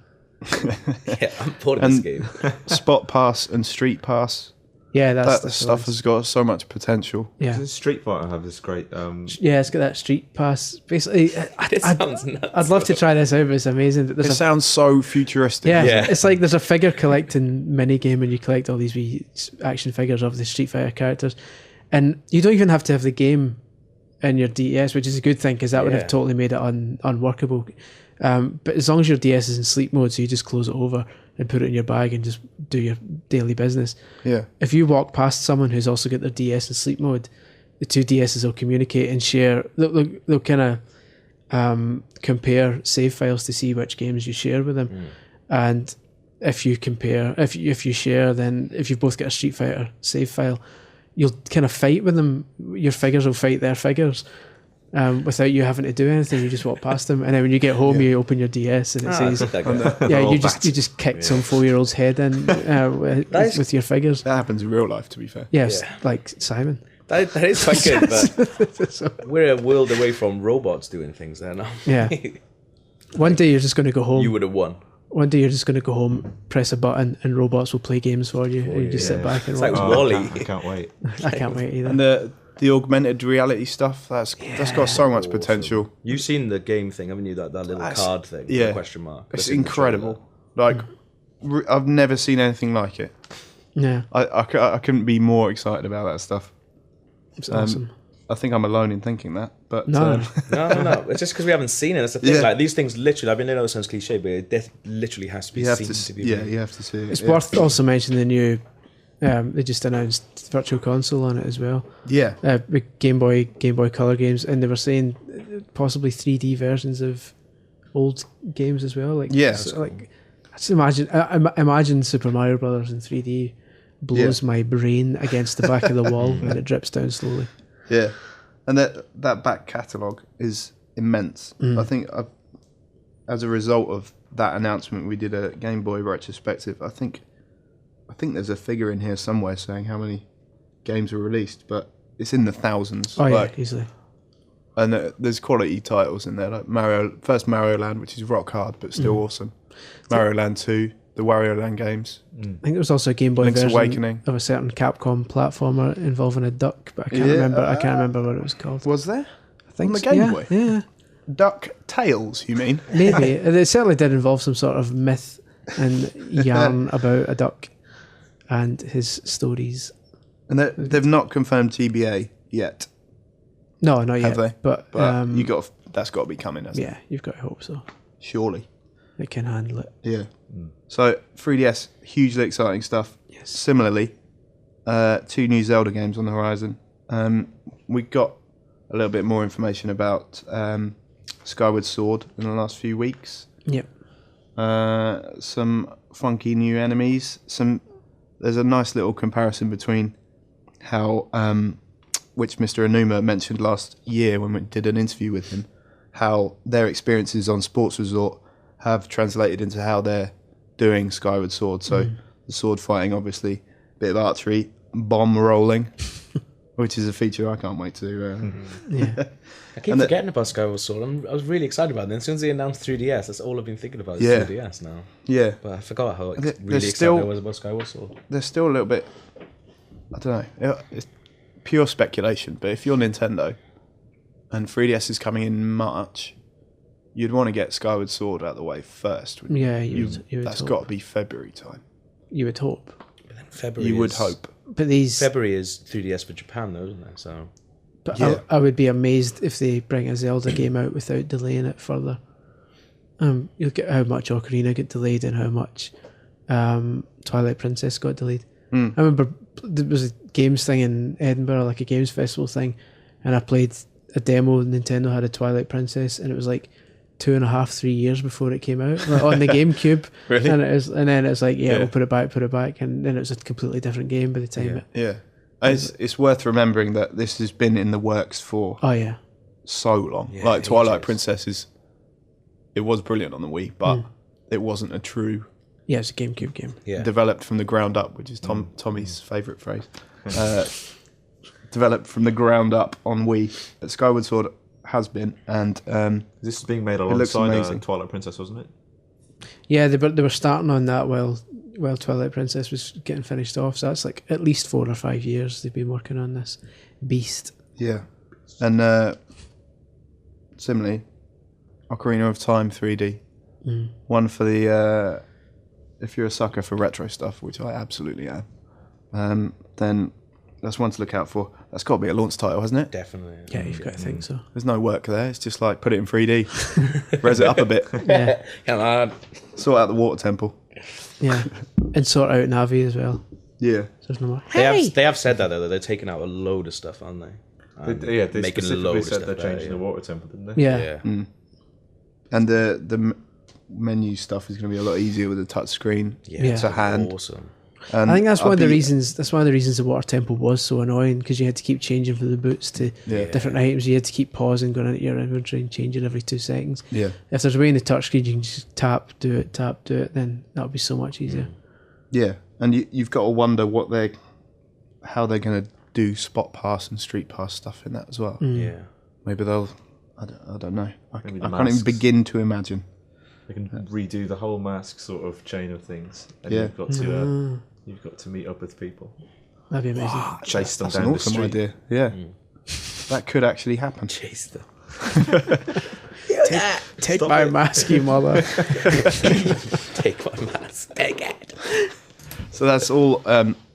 Speaker 2: Yeah, I'm bored of this
Speaker 1: And
Speaker 2: game.
Speaker 1: Spot Pass and Street Pass.
Speaker 3: Yeah,
Speaker 1: That
Speaker 3: that's
Speaker 1: stuff has got so much potential.
Speaker 3: Yeah,
Speaker 4: Does Street Fighter have this great?
Speaker 3: yeah, it's got that street pass. Basically,
Speaker 2: It sounds nuts.
Speaker 3: I'd love to try this out, but it's amazing. There's
Speaker 1: It
Speaker 3: a
Speaker 1: sounds so futuristic.
Speaker 3: Yeah,
Speaker 2: Yeah.
Speaker 3: it's like there's a figure collecting mini game, and you collect all these wee action figures of the Street Fighter characters, and you don't even have to have the game in your DS, which is a good thing because that would have
Speaker 2: Yeah.
Speaker 3: totally made it unworkable. But as long as your DS is in sleep mode, so you just close it over and put it in your bag and just do your daily business.
Speaker 1: Yeah.
Speaker 3: If you walk past someone who's also got their DS in sleep mode, the two DSs will communicate and share. They'll kind of compare save files to see which games you share with them. And if you compare, if you share, then if you've both got a Street Fighter save file, you'll kind of fight with them. Your figures will fight their figures. Without you having to do anything, you just walk past them, and then when you get home, you open your DS and it says, you just kicked some 4-year-old's head in with your figures.
Speaker 1: That happens in real life, to be fair.
Speaker 3: Yes, like Simon.
Speaker 2: That is quite good, but we're a world away from robots doing things there now.
Speaker 3: Yeah. One day you're just going to go home.
Speaker 2: You would have won.
Speaker 3: One day you're just going to go home, press a button, and robots will play games for you, and you just sit back and watch.
Speaker 2: It's like WALL-E.
Speaker 4: I can't wait.
Speaker 3: I can't wait either.
Speaker 1: And the augmented reality stuff, that's got so much potential.
Speaker 2: You've seen the game thing, haven't you? That little card thing,
Speaker 1: yeah,
Speaker 2: question mark.
Speaker 1: It's incredible. Like, I've never seen anything like it.
Speaker 3: Yeah,
Speaker 1: I couldn't be more excited about that stuff.
Speaker 3: It's awesome.
Speaker 1: I think I'm alone in thinking that, but
Speaker 2: no. It's just because we haven't seen it. That's the thing. Yeah. Like these things, literally. I mean, I know it sounds cliche, but it literally has to be seen to be.
Speaker 1: Yeah, you have to see it.
Speaker 3: It's worth also mentioning the new. They just announced Virtual Console on it as well.
Speaker 1: Yeah,
Speaker 3: with Game Boy Color games, and they were saying possibly 3D versions of old games as well. Like,
Speaker 1: yeah,
Speaker 3: like I just imagine Super Mario Brothers in 3D blows my brain against the back of the wall and it drips down slowly.
Speaker 1: Yeah, and that back catalogue is immense. I think as a result of that announcement, we did a Game Boy retrospective. I think there's a figure in here somewhere saying how many games were released, but it's in the thousands.
Speaker 3: Oh yeah, easily.
Speaker 1: And there's quality titles in there, like Mario Land, which is rock hard but still awesome. Mario Land 2, the Wario Land games.
Speaker 3: I think there was also a Game Boy
Speaker 1: Link's
Speaker 3: version
Speaker 1: Awakening
Speaker 3: of a certain Capcom platformer involving a duck, but I can't remember. I can't remember what it was called.
Speaker 1: Was there?
Speaker 3: I think
Speaker 1: on the
Speaker 3: so.
Speaker 1: Game Boy.
Speaker 3: Yeah.
Speaker 1: Duck Tales, you mean?
Speaker 3: Maybe it certainly did involve some sort of myth and yarn about a duck and his stories.
Speaker 1: And they've not confirmed TBA yet.
Speaker 3: No, not
Speaker 1: have
Speaker 3: yet.
Speaker 1: They?
Speaker 3: But
Speaker 1: that's got to be coming, hasn't it?
Speaker 3: Yeah, you've got to hope so.
Speaker 1: Surely.
Speaker 3: They can handle it.
Speaker 1: Yeah. So 3DS, hugely exciting stuff.
Speaker 3: Yes.
Speaker 1: Similarly, 2 new Zelda games on the horizon. We got a little bit more information about Skyward Sword in the last few weeks.
Speaker 3: Yep.
Speaker 1: Some funky new enemies. There's a nice little comparison between how, which Mr. Onuma mentioned last year when we did an interview with him, how their experiences on Sports Resort have translated into how they're doing Skyward Sword. So the sword fighting, obviously, a bit of archery, bomb rolling, which is a feature I can't wait to.
Speaker 3: Yeah.
Speaker 2: I keep forgetting about Skyward Sword. I was really excited about it. And as soon as they announced 3DS, that's all I've been thinking about is 3DS now.
Speaker 1: Yeah.
Speaker 2: But I forgot how really excited I was about Skyward Sword.
Speaker 1: There's still a little bit, I don't know, it's pure speculation, but if you're Nintendo and 3DS is coming in March, you'd want to get Skyward Sword out of the way first.
Speaker 3: Yeah, you would
Speaker 1: that's
Speaker 3: hope.
Speaker 1: got to be February time.
Speaker 3: You would hope.
Speaker 2: But then February
Speaker 1: would hope.
Speaker 3: But
Speaker 2: February is 3DS for Japan, though, isn't it? So.
Speaker 3: But I would be amazed if they bring a Zelda game out without delaying it further. You'll get how much Ocarina got delayed and how much Twilight Princess got delayed. I remember there was a games thing in Edinburgh, like a games festival thing, and I played a demo. Nintendo had a Twilight Princess, and it was like 2.5, 3 years before it came out, like on the GameCube. Really? And then it's like, we'll put it back, and then it was a completely different game by the time
Speaker 1: It's worth remembering that this has been in the works for so long.
Speaker 2: Yeah,
Speaker 1: like Twilight Princess it was brilliant on the Wii, but it wasn't a true.
Speaker 3: Yeah, it's a GameCube game.
Speaker 2: Yeah.
Speaker 1: Developed from the ground up, which is Tommy's favourite phrase. Developed from the ground up on Wii. Skyward Sword has been, and
Speaker 4: this is being made alongside Twilight Princess, wasn't it?
Speaker 3: Yeah, they were starting on that while Twilight Princess was getting finished off. So that's like at least 4 or 5 years they've been working on this beast.
Speaker 1: Yeah, and similarly, Ocarina of Time 3D. One for the if you're a sucker for retro stuff, which I absolutely am, then that's one to look out for. That's got to be a launch title, hasn't it?
Speaker 2: Definitely.
Speaker 3: Yeah, you've got to think so.
Speaker 1: There's no work there. It's just like put it in 3D, res it up a bit,
Speaker 3: Yeah,
Speaker 2: Come on.
Speaker 1: sort out the water temple.
Speaker 3: yeah, and sort out Navi as well.
Speaker 1: Yeah.
Speaker 3: So there's no more.
Speaker 2: They have said that though. That they're taking out a load of stuff, aren't they?
Speaker 4: They
Speaker 2: making a
Speaker 4: specifically
Speaker 2: load of
Speaker 4: said
Speaker 2: stuff
Speaker 4: they're
Speaker 2: better,
Speaker 4: changing
Speaker 2: yeah.
Speaker 4: the water temple, didn't they?
Speaker 3: Yeah,
Speaker 1: And the menu stuff is going to be a lot easier with the touch screen
Speaker 3: Yeah.
Speaker 1: to hand.
Speaker 2: Awesome.
Speaker 1: And
Speaker 3: I think that's one of the
Speaker 1: I'll be-
Speaker 3: reasons. That's one of the reasons the water temple was so annoying, because you had to keep changing from the boots to
Speaker 1: Yeah.
Speaker 3: different items. You had to keep pausing, going into your inventory, and changing every 2 seconds.
Speaker 1: Yeah.
Speaker 3: If there's a way in the touchscreen, you can just tap, do it, then that would be so much easier.
Speaker 1: Yeah, and you've got to wonder how they're going to do spot pass and street pass stuff in that as well.
Speaker 2: Yeah.
Speaker 1: Maybe they'll. I don't know. I
Speaker 4: Maybe the
Speaker 1: can't even
Speaker 4: masks.
Speaker 1: begin to imagine.
Speaker 4: They can redo the whole mask sort of chain of things, and
Speaker 1: Yeah.
Speaker 4: you've got to meet up with people,
Speaker 3: That'd be amazing.
Speaker 4: chase them
Speaker 1: That's
Speaker 4: down
Speaker 1: an
Speaker 4: the
Speaker 1: awesome
Speaker 4: street.
Speaker 1: idea. Yeah, that could actually happen.
Speaker 2: Chase them.
Speaker 3: Take my mask, you mother.
Speaker 2: Take my mask. Take it.
Speaker 1: So that's all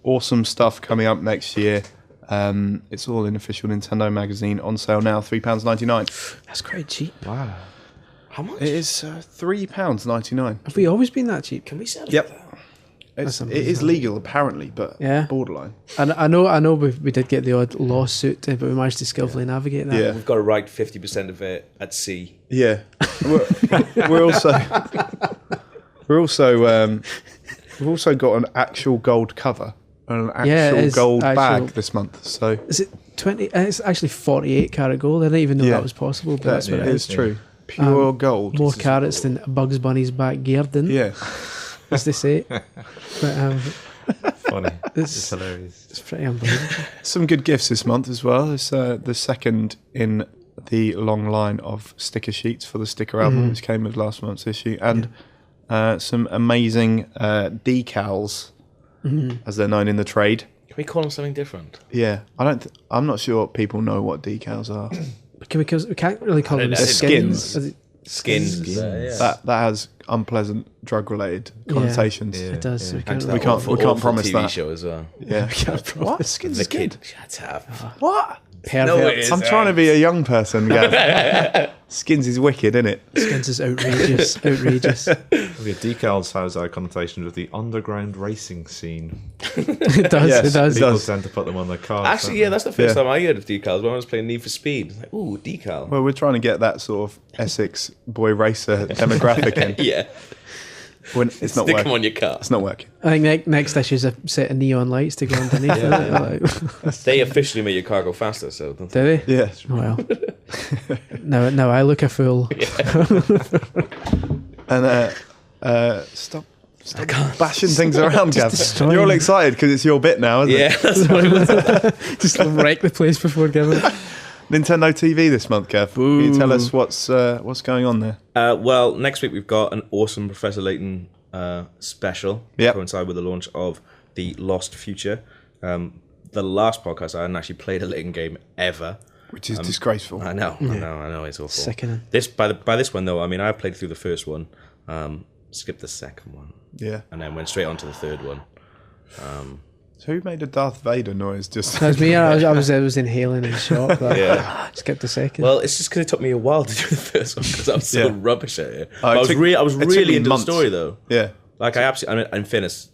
Speaker 1: awesome stuff coming up next year. It's all in official Nintendo magazine on sale now, £3.99.
Speaker 3: That's quite cheap.
Speaker 2: Wow. How much?
Speaker 1: It is £3.99.
Speaker 3: Have we always been that cheap?
Speaker 2: Can we sell it?
Speaker 1: Yep. It is legal apparently, but
Speaker 3: Yeah.
Speaker 1: borderline.
Speaker 3: And I know we did get the odd lawsuit, but we managed to skillfully navigate that.
Speaker 1: Yeah.
Speaker 2: We've got to write 50% of it at sea.
Speaker 1: Yeah, we're also we've also got an actual gold cover and an actual
Speaker 3: Yeah, it is
Speaker 1: gold
Speaker 3: actual-
Speaker 1: bag this month. So
Speaker 3: Is it 20? It's actually 48 karat gold. I didn't even know
Speaker 1: Yeah.
Speaker 3: that was possible, but that's what
Speaker 1: it
Speaker 3: it
Speaker 1: is
Speaker 3: is.
Speaker 1: true. Pure gold.
Speaker 3: More carats than Bugs Bunny's back garden,
Speaker 1: Yeah,
Speaker 3: as they say. But
Speaker 4: Funny,
Speaker 3: It's-
Speaker 4: it's hilarious.
Speaker 3: it's pretty unbelievable.
Speaker 1: some good gifts this month as well. It's the second in the long line of sticker sheets for the sticker album, which came with last month's issue, and some amazing decals, as they're known in the trade.
Speaker 2: Can we call them something different?
Speaker 1: Yeah, I'm not sure people know what decals are.
Speaker 3: We can't really call them
Speaker 2: They're
Speaker 3: skins.
Speaker 1: skins.
Speaker 2: Skins.
Speaker 1: That has unpleasant drug-related connotations.
Speaker 3: It does.
Speaker 4: Yeah.
Speaker 3: We can't,
Speaker 1: We
Speaker 3: really-
Speaker 1: can't- we can't promise
Speaker 2: TV
Speaker 1: that.
Speaker 2: show as well.
Speaker 1: Yeah, what? Skins
Speaker 2: The
Speaker 1: is good.
Speaker 2: kid. Shut up.
Speaker 1: What?
Speaker 3: pervert.
Speaker 2: No, it is.
Speaker 1: I'm trying to be a young person, Gav. Skins is wicked, isn't it?
Speaker 3: Skins is outrageous. Outrageous.
Speaker 4: Yeah, decals has a connotation with the underground racing scene.
Speaker 3: It does.
Speaker 1: Yes,
Speaker 3: it does.
Speaker 1: it
Speaker 4: People
Speaker 1: does.
Speaker 4: tend to put them on their cars.
Speaker 2: Actually, yeah, that's the first
Speaker 1: Yeah.
Speaker 2: time I heard of decals when I was playing Need for Speed. Like, ooh, decal.
Speaker 1: Well, we're trying to get that sort of Essex boy racer demographic in.
Speaker 2: Yeah.
Speaker 1: When it's not
Speaker 2: Stick them
Speaker 1: working.
Speaker 2: on your car.
Speaker 1: It's not working.
Speaker 3: I think next issue is a set of neon lights to go underneath.
Speaker 2: Yeah.
Speaker 3: Like,
Speaker 2: They officially make your car go faster, so don't
Speaker 3: do they?
Speaker 1: Yeah.
Speaker 3: Well, no, I look a fool.
Speaker 1: And stop bashing things around, Gav.
Speaker 3: destroying-
Speaker 1: You're all excited because it's your bit now, isn't
Speaker 2: Yeah,
Speaker 1: it?
Speaker 2: that's what it was.
Speaker 3: Just wreck the place before giving it.
Speaker 1: Nintendo TV this month, Gav. Can you tell us what's going on there?
Speaker 2: Well, next week we've got an awesome Professor Layton special to
Speaker 1: Yep.
Speaker 2: coincide with the launch of the Lost Future. The last podcast I hadn't actually played a Layton game ever.
Speaker 1: Which is disgraceful.
Speaker 2: I know, it's awful.
Speaker 3: Sickening.
Speaker 2: This by this one though, I mean, I played through the first one, skipped the second one,
Speaker 1: Yeah.
Speaker 2: and then went straight on to the third one.
Speaker 1: So who made a Darth Vader noise? Just
Speaker 3: That was me. I was inhaling in shock. Like,
Speaker 2: Yeah.
Speaker 3: Skipped a second.
Speaker 2: Well, it's just because it took me a while to do the first one because I was so
Speaker 1: Yeah.
Speaker 2: rubbish at it.
Speaker 1: Oh,
Speaker 2: But
Speaker 1: it
Speaker 2: I was
Speaker 1: took-
Speaker 2: I was
Speaker 1: it took
Speaker 2: really
Speaker 1: me
Speaker 2: into
Speaker 1: months.
Speaker 2: the story though.
Speaker 1: yeah.
Speaker 2: Like I absolutely, in fairness,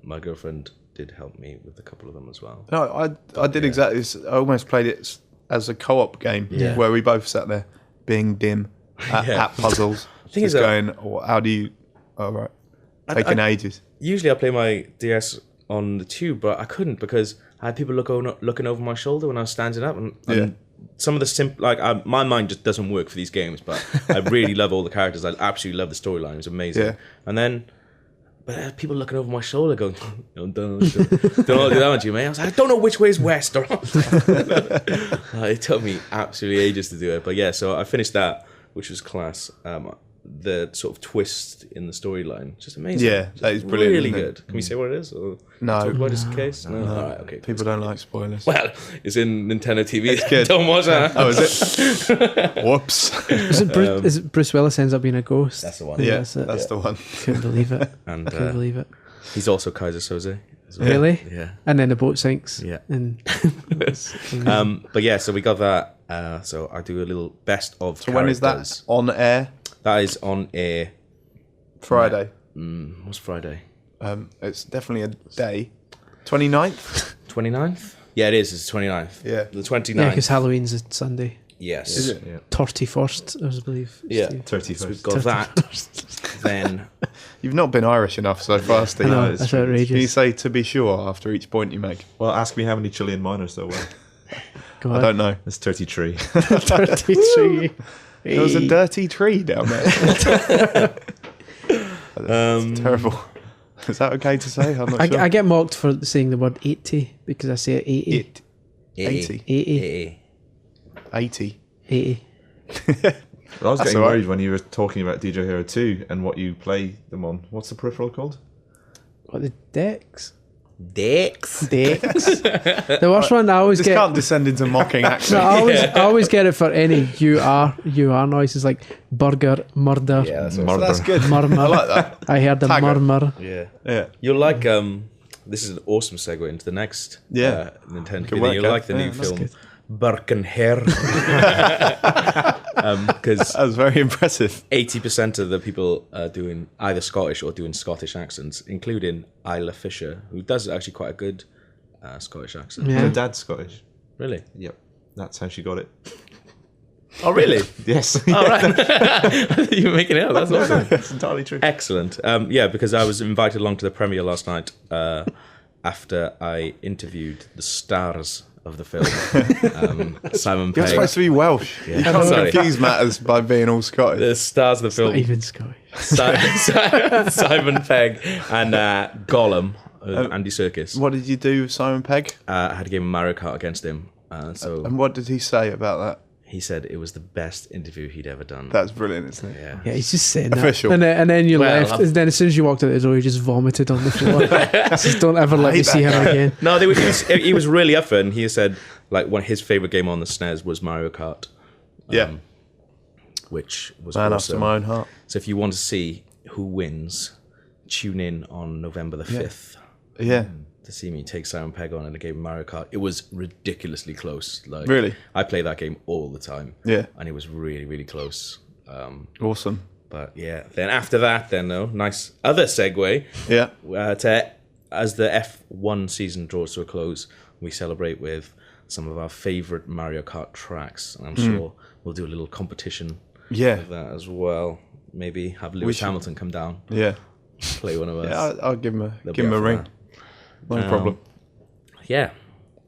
Speaker 2: my girlfriend did help me with a couple of them as well.
Speaker 1: No, I did exactly this. I almost played it as a co-op game
Speaker 3: Yeah.
Speaker 1: where we both sat there being dim at,
Speaker 2: Yeah.
Speaker 1: at puzzles.
Speaker 2: Thing is
Speaker 1: just
Speaker 2: that-
Speaker 1: going, oh, how do you... Oh, right. Taking ages.
Speaker 2: Usually I play my DS on the tube, but I couldn't because I had people looking over my shoulder when I was standing up, and some of the my mind just doesn't work for these games. But I really love all the characters. I absolutely love the storyline. It's amazing.
Speaker 1: Yeah.
Speaker 2: And then, but I had people looking over my shoulder, going, "Don't do that to you, mate." I was like, "I don't know which way is west." Or it took me absolutely ages to do it, but yeah. So I finished that, which was class. The sort of twist in the storyline, just amazing.
Speaker 1: Yeah, that is brilliant,
Speaker 2: Really
Speaker 1: isn't it?
Speaker 2: good. Can we say what it is? Or
Speaker 1: No.
Speaker 2: talk about this case? No. All right, okay.
Speaker 1: People don't like spoilers.
Speaker 2: Well, it's in Nintendo TV.
Speaker 1: It's good.
Speaker 2: Don't watch that.
Speaker 1: Oh, is it? Whoops.
Speaker 3: is it Bruce Willis ends up being a ghost?
Speaker 2: That's the one.
Speaker 1: Yeah,
Speaker 3: that's it.
Speaker 1: that's the one.
Speaker 3: Couldn't believe it.
Speaker 2: And
Speaker 3: Couldn't believe it.
Speaker 2: he's also Kaiser Soze. as well.
Speaker 3: Really?
Speaker 2: Yeah.
Speaker 3: And then the boat sinks.
Speaker 2: Yeah.
Speaker 3: And
Speaker 2: But yeah, so we got that. So I do a little best of.
Speaker 1: So when is that on air?
Speaker 2: That is on air.
Speaker 1: Friday.
Speaker 2: What's Friday?
Speaker 1: It's definitely a day. 29th?
Speaker 2: 29th? Yeah, it is. It's 29th.
Speaker 1: Yeah.
Speaker 2: The 29th.
Speaker 3: yeah, because Halloween's a Sunday.
Speaker 2: Yes.
Speaker 1: Is it?
Speaker 4: Yeah.
Speaker 3: 31st, I believe.
Speaker 2: Yeah.
Speaker 3: Steve.
Speaker 4: 31st.
Speaker 2: So we've got that. Then
Speaker 1: You've not been Irish enough so far, Steve.
Speaker 3: I know,
Speaker 4: it's
Speaker 3: that's
Speaker 4: true.
Speaker 1: Can you
Speaker 3: outrageous.
Speaker 1: say to be sure after each point you make?
Speaker 4: Well, ask me how many Chilean miners there were.
Speaker 3: God.
Speaker 1: I don't know.
Speaker 4: There's 33.
Speaker 3: 33.
Speaker 1: There was a dirty tree down there. That's terrible. Is that okay to say? I'm not sure.
Speaker 3: I get mocked for saying the word 80 because I say 80.
Speaker 1: It. 80.
Speaker 3: 80.
Speaker 1: 80.
Speaker 3: 80.
Speaker 4: Well, I was
Speaker 1: That's
Speaker 4: getting
Speaker 1: all right.
Speaker 4: worried when you were talking about DJ Hero 2 and what you play them on. What's the peripheral called?
Speaker 3: What, the decks?
Speaker 2: Dex.
Speaker 3: Decks? The worst one I always
Speaker 1: Just
Speaker 3: get.
Speaker 1: can't descend into mocking
Speaker 3: No,
Speaker 1: accent.
Speaker 3: I always get it for any UR noises like burger, murder,
Speaker 2: Yeah, that's
Speaker 1: So
Speaker 2: what
Speaker 1: that's good.
Speaker 3: murmur.
Speaker 1: I like that.
Speaker 3: I heard a
Speaker 1: Tagger.
Speaker 3: murmur.
Speaker 2: Yeah.
Speaker 1: Yeah.
Speaker 2: You'll like this is an awesome segue into the next
Speaker 1: Yeah.
Speaker 2: Nintendo
Speaker 1: Good
Speaker 2: video.
Speaker 1: work,
Speaker 2: You'll
Speaker 1: Gav.
Speaker 2: like the
Speaker 1: Yeah,
Speaker 2: new
Speaker 1: that's
Speaker 2: film
Speaker 1: good.
Speaker 2: Birkenhair. Because
Speaker 1: That was very impressive.
Speaker 2: 80% of the people are doing either Scottish or doing Scottish accents, including Isla Fisher, who does actually quite a good Scottish accent.
Speaker 3: Yeah.
Speaker 4: Her dad's Scottish.
Speaker 2: Really?
Speaker 4: Yep. That's how she got it.
Speaker 2: Oh, really?
Speaker 4: Yes.
Speaker 2: All right. You're making it up. That's awesome.
Speaker 4: That's entirely true.
Speaker 2: Excellent. Yeah, because I was invited along to the premiere last night after I interviewed the stars of the film. Simon
Speaker 1: You're
Speaker 2: Pegg.
Speaker 1: supposed to be Welsh.
Speaker 2: Yeah.
Speaker 1: You can't
Speaker 2: Sorry.
Speaker 1: confuse matters by being all Scottish.
Speaker 2: The stars of the
Speaker 3: Not
Speaker 2: film.
Speaker 3: even Scottish.
Speaker 2: Simon Pegg and Gollum, Andy Serkis.
Speaker 1: What did you do with Simon Pegg?
Speaker 2: I had a game of Mario Kart against him. So
Speaker 1: And what did he say about that?
Speaker 2: he said it was the best interview he'd ever done.
Speaker 1: That's brilliant, isn't it?
Speaker 2: Yeah.
Speaker 3: Yeah, he's just saying
Speaker 1: Official.
Speaker 3: that. And then you
Speaker 2: Well,
Speaker 3: left. And then as soon as you walked out the door, you just vomited on the floor. Just don't ever let me
Speaker 1: hate
Speaker 3: see
Speaker 1: that
Speaker 3: him
Speaker 1: guy.
Speaker 3: again.
Speaker 2: No, he was really up for it, and he said like one of his favorite game on the SNES was Mario Kart,
Speaker 1: Yeah.
Speaker 2: which was
Speaker 1: Man
Speaker 2: awesome.
Speaker 1: after my own heart.
Speaker 2: So if you want to see who wins, tune in on November the 5th
Speaker 1: Yeah.
Speaker 2: to see me take Simon Pegg on in a game of Mario Kart. It was ridiculously close. Like
Speaker 1: Really?
Speaker 2: I play that game all the time.
Speaker 1: Yeah.
Speaker 2: And it was really, really close.
Speaker 1: Awesome.
Speaker 2: But yeah, then after that, nice other segue.
Speaker 1: Yeah.
Speaker 2: As the F1 season draws to a close, we celebrate with some of our favourite Mario Kart tracks. And I'm sure we'll do a little competition
Speaker 1: Yeah.
Speaker 2: of that as well. Maybe have Lewis
Speaker 1: should-
Speaker 2: Hamilton come down,
Speaker 1: Yeah.
Speaker 2: play one of us.
Speaker 1: Yeah, I'll give him
Speaker 2: They'll
Speaker 1: a
Speaker 2: be up for
Speaker 1: ring.
Speaker 2: that.
Speaker 1: No problem.
Speaker 2: Yeah,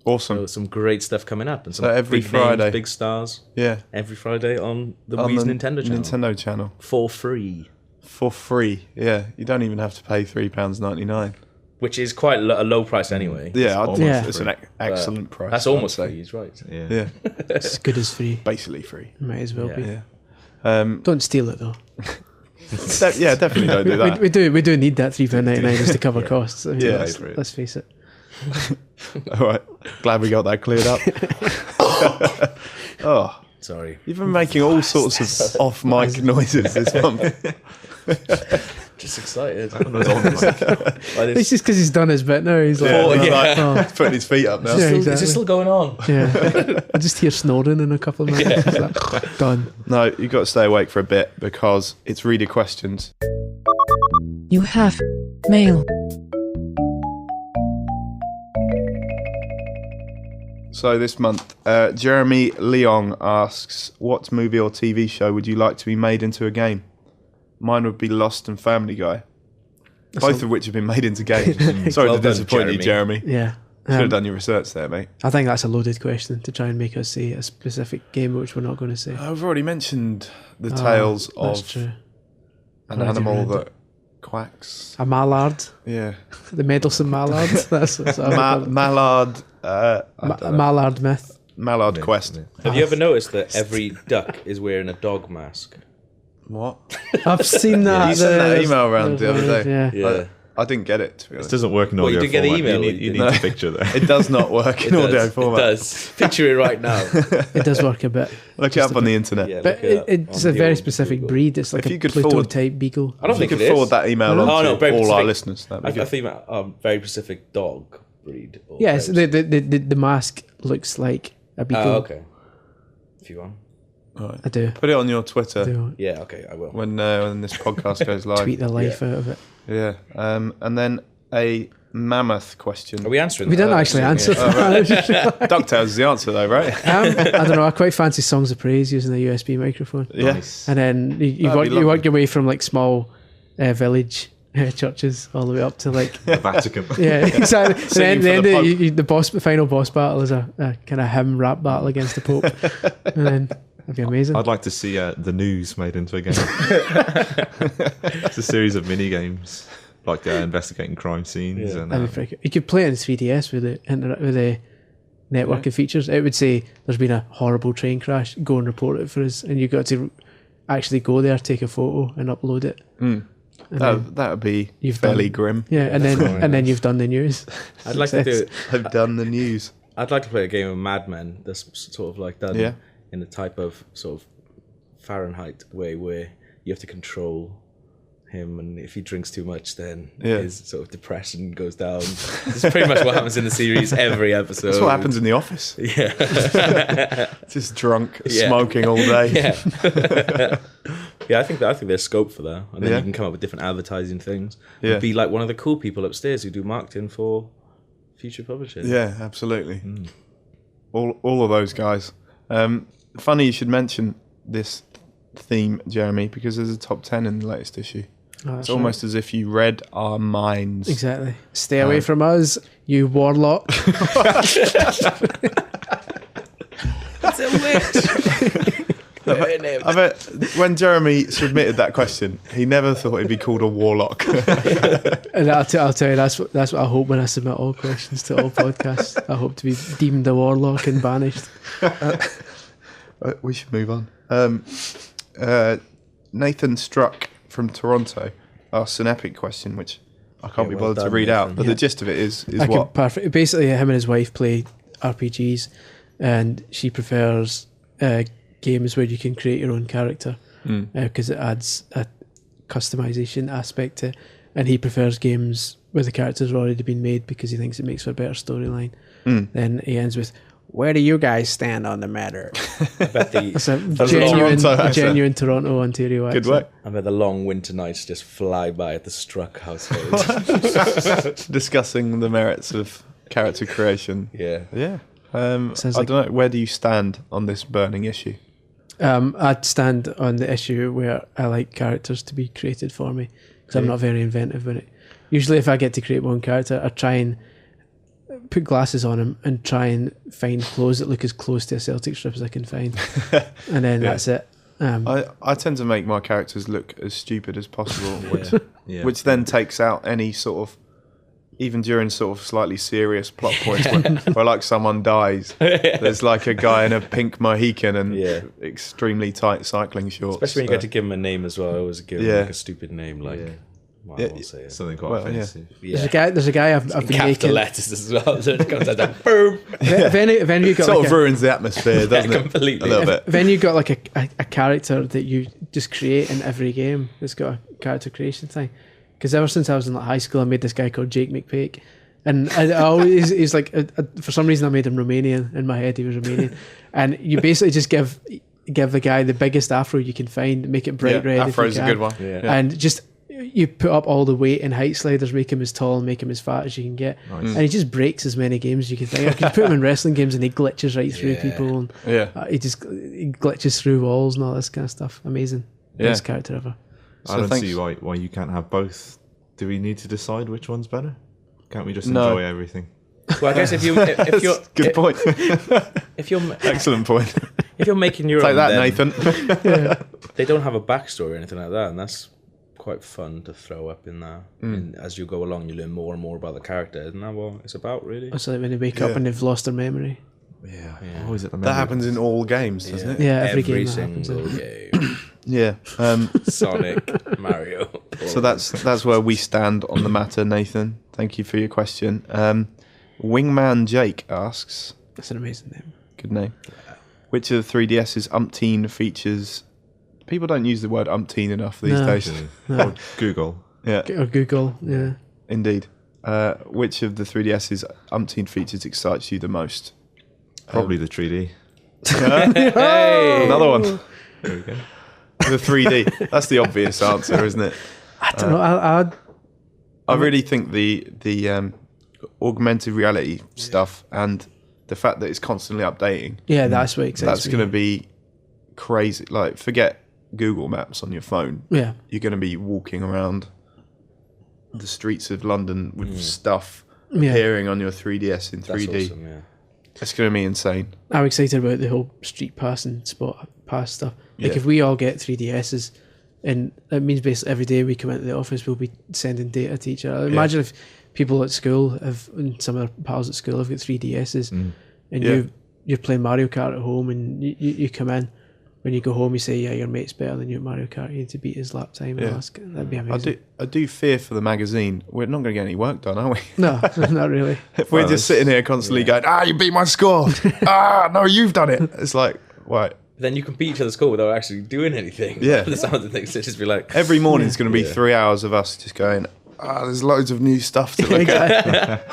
Speaker 1: Awesome.
Speaker 2: so some great stuff coming up. And some
Speaker 1: So every
Speaker 2: big
Speaker 1: Friday.
Speaker 2: names, big stars,
Speaker 1: Yeah.
Speaker 2: every Friday on the
Speaker 1: On
Speaker 2: Wii's
Speaker 1: the
Speaker 2: Nintendo channel.
Speaker 1: Nintendo channel.
Speaker 2: For free.
Speaker 1: For free. Yeah. You don't even have to pay £3.99.
Speaker 2: Which is quite a low price anyway.
Speaker 1: Yeah, I'd
Speaker 4: almost
Speaker 3: Yeah.
Speaker 1: it's an excellent price.
Speaker 2: That's
Speaker 1: I'd
Speaker 2: almost
Speaker 1: say.
Speaker 2: free, he's right.
Speaker 4: Yeah.
Speaker 1: Yeah.
Speaker 3: It's good as free.
Speaker 1: Basically free.
Speaker 3: Might as well
Speaker 2: Yeah.
Speaker 3: be.
Speaker 1: Yeah.
Speaker 3: Don't steal it though.
Speaker 1: Yeah, definitely don't do that.
Speaker 3: We do need that £3.99 just to cover costs. I mean,
Speaker 1: Yeah.
Speaker 3: let's face it.
Speaker 1: All right. Glad we got that cleared up. Oh,
Speaker 2: Sorry.
Speaker 1: you've been making all sorts of off-mic noises this month.
Speaker 2: Just excited.
Speaker 3: It's just because he's done his bit now. He's like,
Speaker 2: Yeah.
Speaker 1: He's putting his feet up now.
Speaker 3: Yeah.
Speaker 2: Is
Speaker 3: exactly.
Speaker 2: it still going on?
Speaker 3: yeah. I just hear snoring in a couple of minutes. It's like, done.
Speaker 1: No, you've got to stay awake for a bit because it's reader questions.
Speaker 5: You have mail.
Speaker 1: So this month, Jeremy Leong asks, what movie or TV show would you like to be made into a game? Mine would be Lost and Family Guy. Both of which have been made into games. Sorry
Speaker 2: Well
Speaker 1: to
Speaker 2: done,
Speaker 1: disappoint you, Jeremy.
Speaker 3: Yeah.
Speaker 1: Should have done your research there, mate.
Speaker 3: I think that's a loaded question to try and make us say a specific game which we're not going to say.
Speaker 1: I've already mentioned the tales
Speaker 3: That's
Speaker 1: of
Speaker 3: true.
Speaker 1: an
Speaker 3: Already
Speaker 1: animal
Speaker 3: read
Speaker 1: that quacks.
Speaker 3: A mallard.
Speaker 1: Yeah.
Speaker 3: The meddlesome mallard. That's what I would call it.
Speaker 1: Mallard. I don't know.
Speaker 3: Mallard myth.
Speaker 1: Mallard Quest.
Speaker 2: Have you ever noticed that every duck is wearing a dog mask?
Speaker 1: What?
Speaker 3: I've seen that.
Speaker 1: You sent that email around the other day.
Speaker 3: Yeah.
Speaker 2: Yeah.
Speaker 1: I didn't get it, to be
Speaker 4: It
Speaker 1: honest.
Speaker 4: doesn't work in
Speaker 2: Well, you
Speaker 4: audio
Speaker 2: didn't get the
Speaker 4: format.
Speaker 2: email,
Speaker 4: You need
Speaker 2: no.
Speaker 4: the picture there.
Speaker 1: It does not work in audio format.
Speaker 2: It does. Picture it right now.
Speaker 3: It does work a bit.
Speaker 1: Look it up on the internet.
Speaker 2: Yeah,
Speaker 3: But
Speaker 2: look it up
Speaker 3: it's
Speaker 2: on
Speaker 3: a
Speaker 2: the
Speaker 3: very
Speaker 2: old
Speaker 3: specific
Speaker 2: Google.
Speaker 3: breed. It's like
Speaker 1: If
Speaker 3: a
Speaker 1: you could
Speaker 3: Pluto
Speaker 1: forward-
Speaker 3: type beagle.
Speaker 2: I don't
Speaker 1: If you
Speaker 2: think
Speaker 1: could
Speaker 2: it is.
Speaker 1: forward that email
Speaker 3: Oh,
Speaker 1: on
Speaker 2: no,
Speaker 1: to
Speaker 2: very
Speaker 1: all our
Speaker 2: specific.
Speaker 1: listeners, that'd be
Speaker 2: I
Speaker 1: good.
Speaker 2: think very specific dog breed. Or
Speaker 3: Yes,
Speaker 2: types.
Speaker 3: the mask looks like a beagle.
Speaker 2: Oh, okay. If you want.
Speaker 1: Right.
Speaker 3: I do.
Speaker 1: Put it on your Twitter
Speaker 3: do
Speaker 2: Yeah, okay, I will.
Speaker 1: when this podcast goes live.
Speaker 3: tweet the life out of it.
Speaker 1: Yeah. And then a mammoth question.
Speaker 2: Are we answering
Speaker 3: We
Speaker 2: that?
Speaker 3: didn't actually answer that.
Speaker 1: DuckTales is the answer, though, right?
Speaker 3: I don't know. I quite fancy Songs of Praise using a USB microphone.
Speaker 1: Yeah.
Speaker 4: Nice.
Speaker 3: And then you
Speaker 1: That'd
Speaker 3: work,
Speaker 1: be
Speaker 3: you work
Speaker 1: lovely.
Speaker 3: your way from like small village churches all the way up to like
Speaker 4: The Vatican.
Speaker 3: yeah, exactly. And
Speaker 1: Singing
Speaker 3: then
Speaker 1: for the
Speaker 3: the final boss battle is a kind of hymn rap battle against the Pope, and then that'd be amazing.
Speaker 4: I'd like to see the news made into a game. It's a series of mini games, like investigating crime scenes.
Speaker 2: Yeah.
Speaker 4: And
Speaker 3: That'd be pretty cool. You could play it in 3DS with the networking features. It would say there's been a horrible train crash. Go and report it for us, and you got to actually go there, take a photo, and upload it. And then
Speaker 1: That would be
Speaker 3: You've
Speaker 1: fairly
Speaker 3: done-
Speaker 1: grim.
Speaker 3: yeah, and then
Speaker 2: That's
Speaker 3: and then you've done the news.
Speaker 2: I'd like to do
Speaker 3: Success.
Speaker 2: it.
Speaker 1: Have done the news.
Speaker 2: I'd like to play a game of Mad Men that's sort of like done
Speaker 1: Yeah.
Speaker 2: in a type of sort of Fahrenheit way where you have to control him, and if he drinks too much, then
Speaker 1: Yeah.
Speaker 2: his sort of depression goes down. It's pretty much what happens in the series every episode.
Speaker 1: That's what happens in the office.
Speaker 2: Yeah,
Speaker 1: Just drunk,
Speaker 2: Yeah.
Speaker 1: smoking all day.
Speaker 2: yeah, yeah. I think there's scope for that, and then
Speaker 1: Yeah.
Speaker 2: you can come up with different advertising things.
Speaker 1: Yeah.
Speaker 2: Be like one of the cool people upstairs who do marketing for future publishing.
Speaker 1: Yeah, absolutely. All of those guys. Funny you should mention this theme, Jeremy, because there's a top 10 in the latest issue.
Speaker 3: Oh,
Speaker 1: It's
Speaker 3: that's
Speaker 1: almost as if you read our minds.
Speaker 3: right. Exactly. Stay away from us, you warlock.
Speaker 2: It's a witch.
Speaker 1: I bet when Jeremy submitted that question, he never thought he'd be called a warlock.
Speaker 3: And I'll tell you, that's what I hope when I submit all questions to all podcasts. I hope to be deemed a warlock and banished.
Speaker 1: We should move on. Nathan Struck from Toronto asked an epic question, which I can't be
Speaker 2: well
Speaker 1: bothered to
Speaker 2: done,
Speaker 1: read out,
Speaker 2: Nathan.
Speaker 1: but the gist of it is
Speaker 3: I
Speaker 1: what?
Speaker 3: could perfect. Basically, him and his wife play RPGs, and she prefers games where you can create your own character because it adds a customization aspect to it. And he prefers games where the characters have already been made because he thinks it makes for a better storyline. Then he ends with, "Where do you guys stand on the matter?"
Speaker 2: I bet
Speaker 3: It's a
Speaker 2: the
Speaker 3: genuine Toronto, Ontario accent.
Speaker 1: Good work.
Speaker 2: I bet the long winter nights just fly by at the Struck household.
Speaker 1: Discussing the merits of character creation.
Speaker 2: Yeah.
Speaker 1: Yeah.
Speaker 3: Sounds
Speaker 1: I
Speaker 3: like-
Speaker 1: don't know. Where do you stand on this burning issue?
Speaker 3: I'd stand on the issue where I like characters to be created for me because I'm not very inventive in it. Usually if I get to create my own character, I try and put glasses on him and try and find clothes that look as close to a Celtic strip as I can find. And then that's it.
Speaker 1: I tend to make my characters look as stupid as possible,
Speaker 4: Yeah.
Speaker 1: which then takes out any sort of, even during sort of slightly serious plot points where like someone dies, there's like a guy in a pink Mohican and
Speaker 2: Yeah.
Speaker 1: extremely tight cycling shorts.
Speaker 2: Especially when you get to give him a name as well. I always give him
Speaker 1: Yeah.
Speaker 2: like a stupid name, like well, I won't say it.
Speaker 4: Something quite
Speaker 1: Well, yeah.
Speaker 4: offensive.
Speaker 3: There's a guy I've been
Speaker 2: Capital
Speaker 3: making.
Speaker 2: letters as well. So it comes out like boom.
Speaker 3: If any of you got
Speaker 1: sort
Speaker 3: like
Speaker 1: of ruins the atmosphere, doesn't it?
Speaker 2: completely.
Speaker 1: A little bit.
Speaker 3: if any you got like a character that you just create in every game that's got a character creation thing. Because ever since I was in like high school, I made this guy called Jake McPake. And I always, he's like, for some reason I made him Romanian. In my head he was Romanian. And you basically just give the guy the biggest afro you can find, make it bright red.
Speaker 1: Afro's a good one.
Speaker 2: Yeah.
Speaker 3: And just, you put up all the weight and height sliders, make him as tall and make him as fat as you can get.
Speaker 4: Nice.
Speaker 3: And he just breaks as many games as you can think. I can put him in wrestling games and he glitches right through
Speaker 2: Yeah.
Speaker 3: people. And
Speaker 1: Yeah.
Speaker 3: he glitches through walls and all this kind of stuff. Amazing.
Speaker 1: Yeah.
Speaker 3: Best character ever.
Speaker 1: So
Speaker 4: I don't
Speaker 1: thanks.
Speaker 4: see why you can't have both. Do we need to decide which one's better? Can't we just
Speaker 1: No.
Speaker 4: enjoy everything?
Speaker 2: Well, I guess if you're
Speaker 1: Good point.
Speaker 2: if you're
Speaker 1: Excellent point.
Speaker 2: if you're making your
Speaker 1: Take
Speaker 2: own,
Speaker 1: that,
Speaker 2: then
Speaker 1: Nathan.
Speaker 2: they don't have a backstory or anything like that, and that's quite fun to throw up in there. And as you go along, you learn more and more about the character. Isn't that what it's about, really?
Speaker 3: It's like when they wake up
Speaker 1: Yeah.
Speaker 3: and they've lost their memory.
Speaker 4: Yeah.
Speaker 2: Yeah.
Speaker 4: Always at the
Speaker 1: That happens in all games, doesn't it?
Speaker 3: Yeah, every game that happens
Speaker 2: single
Speaker 3: in.
Speaker 2: game.
Speaker 1: Yeah.
Speaker 2: Sonic, Mario.
Speaker 1: So that's where we stand on the matter, Nathan. Thank you for your question. Wingman Jake asks,
Speaker 3: That's an amazing name.
Speaker 1: good name, which of the 3DS's umpteen features... People don't use the word umpteen enough these
Speaker 3: No.
Speaker 1: days.
Speaker 3: No.
Speaker 4: Google.
Speaker 1: Yeah,
Speaker 3: Or Google, yeah.
Speaker 1: indeed. Which of the 3DS's umpteen features excites you the most?
Speaker 4: Probably the 3D.
Speaker 2: Hey!
Speaker 1: Another one.
Speaker 4: There we go.
Speaker 1: The 3D. That's the obvious answer, isn't it?
Speaker 3: I don't know.
Speaker 1: I really think the augmented reality stuff and the fact that it's constantly updating,
Speaker 3: Yeah, that's what excites
Speaker 1: that's
Speaker 3: me.
Speaker 1: going to be crazy. Like, forget Google Maps on your phone.
Speaker 3: Yeah.
Speaker 1: You're going to be walking around the streets of London with stuff
Speaker 3: Yeah.
Speaker 1: appearing on your 3DS in
Speaker 2: That's
Speaker 1: 3D.
Speaker 2: awesome, yeah.
Speaker 1: It's going to be insane.
Speaker 3: I'm excited about the whole street pass and spot pass stuff. Like
Speaker 1: Yeah.
Speaker 3: if we all get 3DSs, and it means basically every day we come into the office, we'll be sending data to each other. Imagine if people at school and some of their pals at school have got 3DSs, and
Speaker 1: Yeah.
Speaker 3: you're playing Mario Kart at home, and you come in. When you go home, you say, "Yeah, your mate's better than you at Mario Kart. You need to beat his lap time."
Speaker 1: Yeah.
Speaker 3: That'd be amazing.
Speaker 1: I do fear for the magazine. We're not going to get any work done, are we?
Speaker 3: No, not really.
Speaker 1: If we're just sitting here constantly going, you beat my score. No, you've done it. It's like, right.
Speaker 2: Then you can beat each other's score without actually doing anything.
Speaker 1: Yeah.
Speaker 2: The sound of the things, it'd just be like...
Speaker 1: Every morning's going to be
Speaker 2: Yeah.
Speaker 1: 3 hours of us just going, there's loads of new stuff to look at.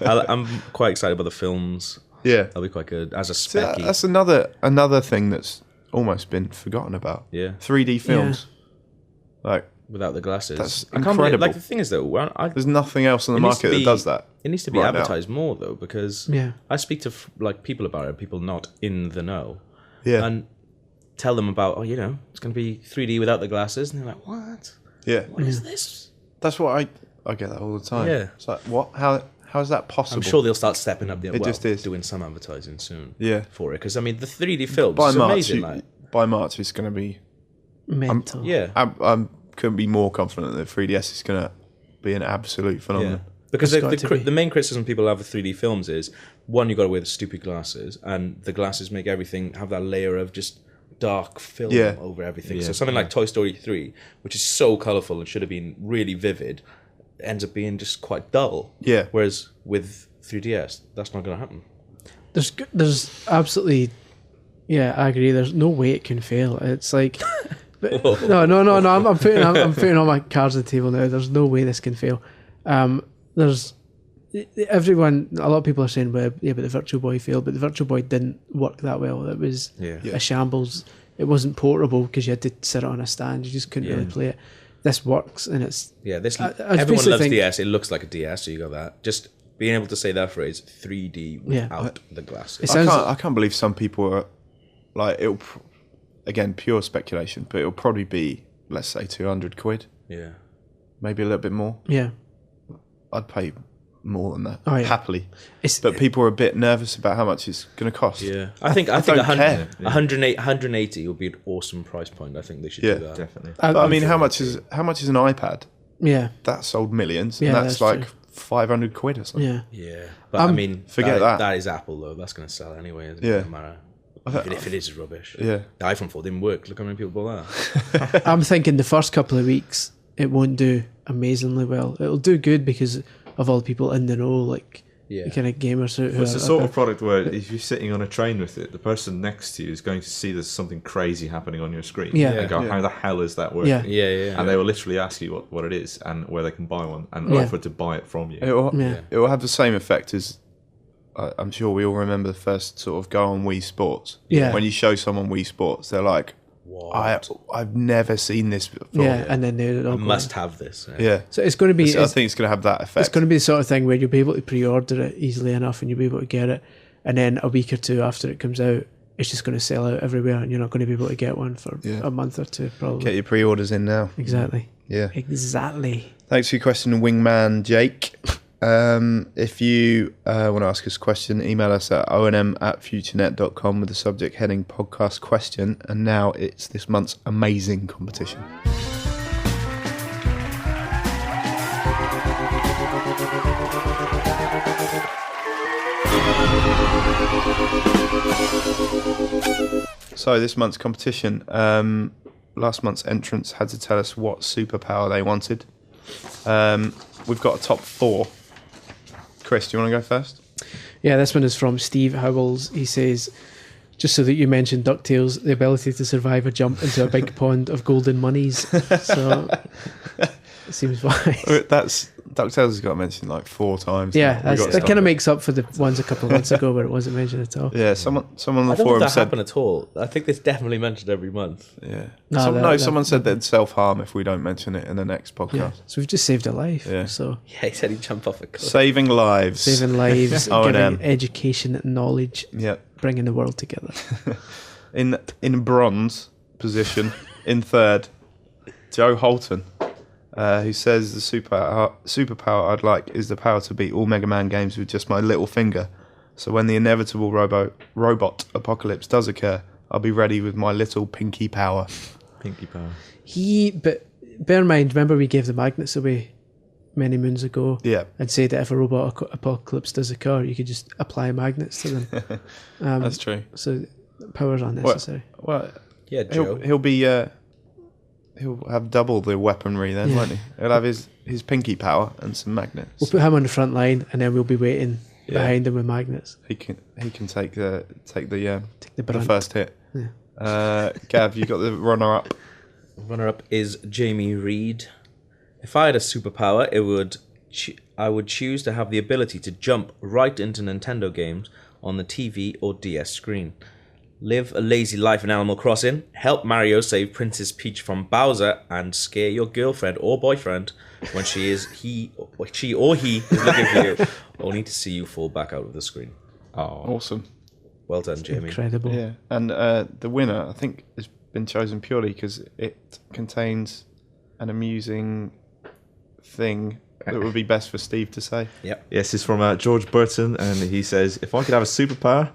Speaker 2: I'm quite excited about the films.
Speaker 1: Yeah.
Speaker 2: That'll be quite good. As a
Speaker 1: So
Speaker 2: specky.
Speaker 1: that's another thing that's almost been forgotten about.
Speaker 2: Yeah.
Speaker 1: 3D films. Like,
Speaker 2: Without the glasses.
Speaker 1: That's
Speaker 2: I can't believe,
Speaker 1: incredible.
Speaker 2: like, the thing is, though,
Speaker 1: there's nothing else on the
Speaker 2: It needs to
Speaker 1: market that
Speaker 2: be-
Speaker 1: does that.
Speaker 2: it needs to be
Speaker 1: right now.
Speaker 2: advertised more, though, because
Speaker 3: Yeah.
Speaker 2: I speak to, people about it, people not in the know,
Speaker 1: Yeah.
Speaker 2: and tell them about, it's going to be 3D without the glasses, and they're like, what?
Speaker 1: Yeah.
Speaker 2: What is this?
Speaker 1: That's what I get that all the time.
Speaker 2: Yeah.
Speaker 1: It's like, what? How is that possible?
Speaker 2: I'm sure they'll start stepping up
Speaker 1: It just is.
Speaker 2: doing some advertising soon
Speaker 1: Yeah.
Speaker 2: for it. Because, the 3D films
Speaker 1: By
Speaker 2: is
Speaker 1: March,
Speaker 2: amazing.
Speaker 1: by March, it's going to be...
Speaker 3: Mental.
Speaker 2: Yeah.
Speaker 1: I couldn't be more confident that 3DS is going to be an absolute phenomenon.
Speaker 2: Because
Speaker 3: It's got to be.
Speaker 2: the main criticism people have of 3D films is, one, you got to wear the stupid glasses, and the glasses make everything have that layer of just dark film
Speaker 1: Yeah.
Speaker 2: over everything.
Speaker 4: Yeah.
Speaker 2: So something like Toy Story 3, which is so colourful and should have been really vivid, ends up being just quite dull.
Speaker 1: Yeah.
Speaker 2: Whereas with 3DS, that's not going to happen.
Speaker 3: There's absolutely, yeah, I agree. There's no way it can fail. It's like, but, no. I'm putting all my cards on the table now. There's no way this can fail. There's everyone. A lot of people are saying, well, yeah, but the Virtual Boy failed. But the Virtual Boy didn't work that well. It was
Speaker 2: Yeah.
Speaker 3: a shambles. It wasn't portable because you had to sit it on a stand. You just couldn't really play it. This works, and it's
Speaker 2: Yeah, this
Speaker 3: I
Speaker 2: everyone
Speaker 3: basically
Speaker 2: loves
Speaker 3: think-
Speaker 2: DS. It looks like a DS, so you got that. Just being able to say that phrase 3D
Speaker 3: Yeah.
Speaker 2: without the glasses.
Speaker 3: It sounds-
Speaker 1: I can't believe some people are like, again, pure speculation, but it'll probably be, let's say, 200 quid,
Speaker 2: Yeah.
Speaker 1: maybe a little bit more.
Speaker 3: yeah.
Speaker 1: I'd pay more than that,
Speaker 3: Oh, yeah.
Speaker 1: happily.
Speaker 3: It's
Speaker 1: But people are a bit nervous about how much it's going to cost.
Speaker 2: Yeah, I think
Speaker 1: don't
Speaker 2: 100,
Speaker 1: care.
Speaker 2: 180 would be an awesome price point. I think they should
Speaker 1: Yeah.
Speaker 2: do that.
Speaker 4: Definitely.
Speaker 1: But I mean, how much is an iPad?
Speaker 3: yeah,
Speaker 1: That sold millions,
Speaker 3: Yeah,
Speaker 1: and that's
Speaker 3: that's
Speaker 1: like
Speaker 3: true.
Speaker 1: 500 quid or something.
Speaker 3: yeah.
Speaker 2: Yeah, but I mean,
Speaker 1: forget that.
Speaker 2: That is Apple though. That's going to sell anyway. Isn't
Speaker 1: Yeah.
Speaker 2: it? No matter. Even if it is rubbish.
Speaker 1: Yeah.
Speaker 2: The iPhone 4 didn't work. Look how many people bought that.
Speaker 3: I'm thinking the first couple of weeks it won't do amazingly well. It'll do good because of all the people in the know, like
Speaker 2: Yeah.
Speaker 3: the kind of gamers who
Speaker 4: It's
Speaker 3: are
Speaker 4: the sort of product where if you're sitting on a train with it, the person next to you is going to see there's something crazy happening on your screen.
Speaker 3: Yeah.
Speaker 4: And go,
Speaker 1: Yeah.
Speaker 4: how the hell is that working?
Speaker 3: Yeah.
Speaker 2: Yeah.
Speaker 4: And they will literally ask you what it is and where they can buy one and
Speaker 3: Yeah.
Speaker 4: offer to buy it from you.
Speaker 3: Yeah.
Speaker 1: It will have the same effect as, I'm sure we all remember the first sort of go on Wii Sports.
Speaker 3: Yeah.
Speaker 1: When you show someone Wii Sports, they're like, I've never seen this before.
Speaker 3: Yeah, and then they'll
Speaker 2: I
Speaker 3: go
Speaker 2: must
Speaker 3: in.
Speaker 2: have this.
Speaker 1: Yeah.
Speaker 3: So it's going to be.
Speaker 1: I think it's going to have that effect.
Speaker 3: It's going to be the sort of thing where you'll be able to pre-order it easily enough, and you'll be able to get it, and then a week or two after it comes out, it's just going to sell out everywhere, and you're not going to be able to get one for a month or two, probably.
Speaker 1: Get your pre-orders in now.
Speaker 3: Exactly.
Speaker 1: Yeah.
Speaker 3: Exactly.
Speaker 1: Thanks for your question, Wingman Jake. If you want to ask us a question, email us at onm@futurenet.com with the subject heading podcast question. And now it's this month's amazing competition. So this month's competition. Last month's entrants had to tell us what superpower they wanted. We've got a top 4. Chris, do you want to go first?
Speaker 3: Yeah, this one is from Steve Howells. He says, just so that you mentioned DuckTales, the ability to survive a jump into a big pond of golden monies. So it seems fine.
Speaker 1: That's DuckTales has got mentioned like 4 times.
Speaker 3: Yeah,
Speaker 1: now.
Speaker 3: that kind of makes up for the ones a couple of months ago where it wasn't mentioned at all.
Speaker 1: Yeah, someone on
Speaker 2: I
Speaker 1: the
Speaker 2: don't think
Speaker 1: forum
Speaker 2: that
Speaker 1: said.
Speaker 2: happened at all. I think it's definitely mentioned every month.
Speaker 1: Yeah.
Speaker 3: No,
Speaker 1: Someone said they'd self-harm if we don't mention it in the next podcast.
Speaker 3: Yeah, so we've just saved a life.
Speaker 1: Yeah.
Speaker 3: So
Speaker 2: Yeah, he said he'd jump off a cliff.
Speaker 1: Saving lives.
Speaker 3: saving lives,
Speaker 1: O&M.
Speaker 3: giving education, knowledge,
Speaker 1: Yeah.
Speaker 3: bringing the world together.
Speaker 1: In bronze position, in third, Joe Holton, who says the superpower I'd like is the power to beat all Mega Man games with just my little finger. So when the inevitable robot apocalypse does occur, I'll be ready with my little pinky power.
Speaker 4: Pinky power.
Speaker 3: But bear in mind, remember we gave the magnets away many moons ago,
Speaker 1: Yeah,
Speaker 3: and said that if a robot apocalypse does occur, you could just apply magnets to them.
Speaker 1: that's true.
Speaker 3: So powers unnecessary.
Speaker 1: Well,
Speaker 2: Yeah, Joe.
Speaker 1: he'll be he'll have double the weaponry then,
Speaker 3: Yeah.
Speaker 1: won't he? He'll have his pinky power and some magnets.
Speaker 3: We'll put him on the front line, and then we'll be waiting
Speaker 1: Yeah.
Speaker 3: behind him with magnets.
Speaker 1: He can take the
Speaker 3: Take the
Speaker 1: the
Speaker 3: brunt.
Speaker 1: first hit.
Speaker 3: Yeah.
Speaker 1: Gav, you got the runner up.
Speaker 2: Runner-up is Jamie Reed. If I had a superpower, I would choose to have the ability to jump right into Nintendo games on the TV or DS screen. Live a lazy life in Animal Crossing, help Mario save Princess Peach from Bowser, and scare your girlfriend or boyfriend when she or he is looking for you, only to see you fall back out of the screen.
Speaker 4: Oh,
Speaker 1: Awesome.
Speaker 2: Well done, Jamie.
Speaker 3: Incredible.
Speaker 1: Yeah, and the winner, I think, has been chosen purely because it contains an amusing thing that would be best for Steve to say.
Speaker 2: Yep.
Speaker 4: yes, it's from George Burton, and he says, if I could have a superpower,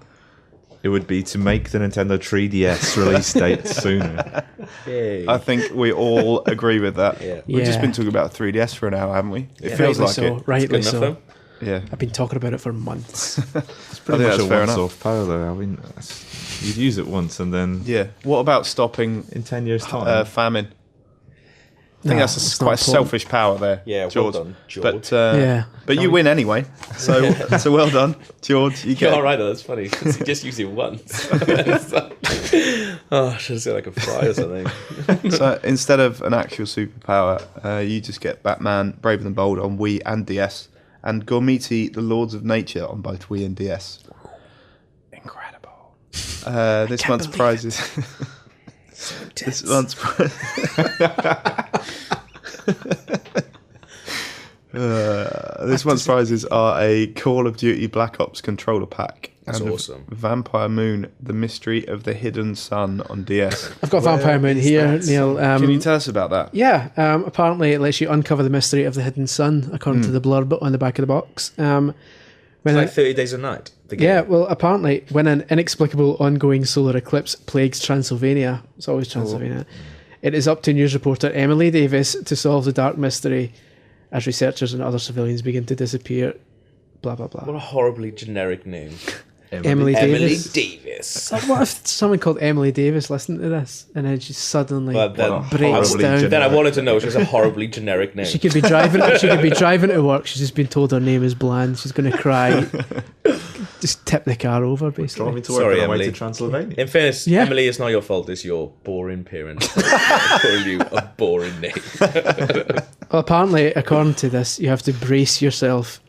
Speaker 4: it would be to make the Nintendo 3DS release date sooner.
Speaker 2: Yay.
Speaker 1: I think we all agree with that.
Speaker 2: Yeah.
Speaker 1: We've just
Speaker 3: Yeah.
Speaker 1: been talking about 3DS for an hour, haven't we? It
Speaker 2: Yeah.
Speaker 1: feels
Speaker 3: Rightly
Speaker 1: like
Speaker 3: so.
Speaker 1: it.
Speaker 3: Rightly
Speaker 2: Good enough,
Speaker 3: so.
Speaker 2: though?
Speaker 1: Yeah.
Speaker 3: I've been talking about it for months.
Speaker 4: It's pretty
Speaker 1: I think
Speaker 4: much
Speaker 1: that's
Speaker 4: a
Speaker 1: fair
Speaker 4: once-off power, though. I mean, you'd use it once, and then
Speaker 1: Yeah. What about stopping
Speaker 4: in 10 years' time,
Speaker 1: famine? I think
Speaker 3: No,
Speaker 1: that's
Speaker 3: it's
Speaker 1: quite
Speaker 3: not
Speaker 1: a
Speaker 3: important.
Speaker 1: selfish power there,
Speaker 2: Yeah, well
Speaker 1: George.
Speaker 2: done, George.
Speaker 1: But
Speaker 3: Yeah.
Speaker 1: but you win anyway. So so well done, George. You
Speaker 2: You're
Speaker 1: get
Speaker 2: all right, though. That's funny. 'Cause he just used it once. Oh, I should have said like a fry or something.
Speaker 1: So instead of an actual superpower, you just get Batman, Brave and the Bold on Wii and DS, and Gormiti, the Lords of Nature on both Wii and DS. Incredible. This month's prizes. This month's this month's prizes are a Call of Duty Black Ops controller pack.
Speaker 2: That's
Speaker 1: and a
Speaker 2: awesome.
Speaker 1: Vampire Moon, The Mystery of the Hidden Sun on DS.
Speaker 3: I've got Vampire Moon here, Neil.
Speaker 1: Can you tell us about that?
Speaker 3: Yeah, apparently it lets you uncover the mystery of the hidden sun, according to the blurb on the back of the box. When
Speaker 2: It's like
Speaker 3: it-
Speaker 2: 30 Days a Night. The game.
Speaker 3: yeah, well, apparently when an inexplicable ongoing solar eclipse plagues Transylvania, it's always Transylvania, it is up to news reporter Emily Davis to solve the dark mystery as researchers and other civilians begin to disappear. Blah, blah,
Speaker 2: What
Speaker 3: blah.
Speaker 2: a horribly generic name.
Speaker 3: Emily
Speaker 2: Emily
Speaker 3: Davis.
Speaker 2: Davis.
Speaker 3: So what if someone called Emily Davis listened to this and then she suddenly
Speaker 2: Well, then,
Speaker 3: breaks
Speaker 4: horribly
Speaker 3: down?
Speaker 2: then I wanted to know. It's just a horribly generic name.
Speaker 3: She could be driving. She could be driving to work. She's just been told her name is Bland. She's going to cry. Just tip the car over, basically.
Speaker 4: driving to work
Speaker 2: Sorry,
Speaker 4: on the way
Speaker 2: Emily.
Speaker 4: to Transylvania.
Speaker 2: In fairness,
Speaker 3: Yeah.
Speaker 2: Emily, it's not your fault. It's your boring parents calling you a boring name.
Speaker 3: Well, apparently, according to this, you have to brace yourself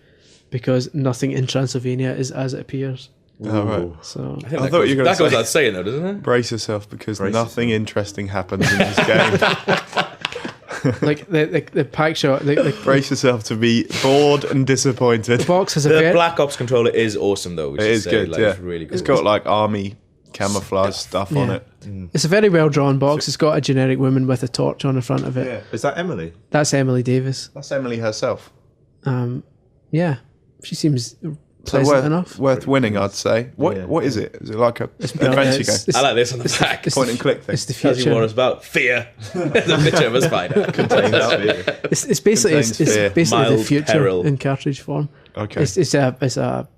Speaker 3: because nothing in Transylvania is as it appears.
Speaker 1: Oh, right.
Speaker 3: So
Speaker 2: I, think
Speaker 1: I
Speaker 2: that
Speaker 1: thought
Speaker 2: goes,
Speaker 1: you were gonna
Speaker 2: that goes
Speaker 1: say-
Speaker 2: without saying, though, doesn't it?
Speaker 1: Brace yourself because
Speaker 4: Brace
Speaker 1: nothing interesting happens in this game.
Speaker 3: like the pack shot, the
Speaker 1: Brace yourself to be bored and disappointed.
Speaker 3: box has a
Speaker 2: The
Speaker 3: very,
Speaker 2: Black Ops controller is awesome, though.
Speaker 1: It is good,
Speaker 2: like,
Speaker 1: yeah.
Speaker 2: It's really good.
Speaker 1: It's got like army camouflage stuff on
Speaker 3: Yeah.
Speaker 1: it.
Speaker 3: it's a very well drawn box. It's got a generic woman with a torch on the front of it.
Speaker 4: Is that Emily?
Speaker 3: That's Emily Davis.
Speaker 1: That's Emily herself.
Speaker 3: Yeah, she seems
Speaker 1: So
Speaker 3: pleasant enough.
Speaker 1: worth winning, I'd say. What
Speaker 4: Yeah.
Speaker 1: What is it? Is it like a
Speaker 3: It's-
Speaker 1: adventure
Speaker 3: it's-
Speaker 1: game?
Speaker 2: I like this on the back.
Speaker 3: it's
Speaker 1: Point
Speaker 3: the-
Speaker 1: and click thing.
Speaker 3: It's the
Speaker 2: Tells you
Speaker 3: future.
Speaker 2: what it's about. Fear. There's a picture of a spider.
Speaker 3: It's basically
Speaker 1: Contains fear.
Speaker 3: the
Speaker 2: Mild
Speaker 3: future
Speaker 2: peril.
Speaker 3: in cartridge form.
Speaker 1: Okay.
Speaker 3: It's a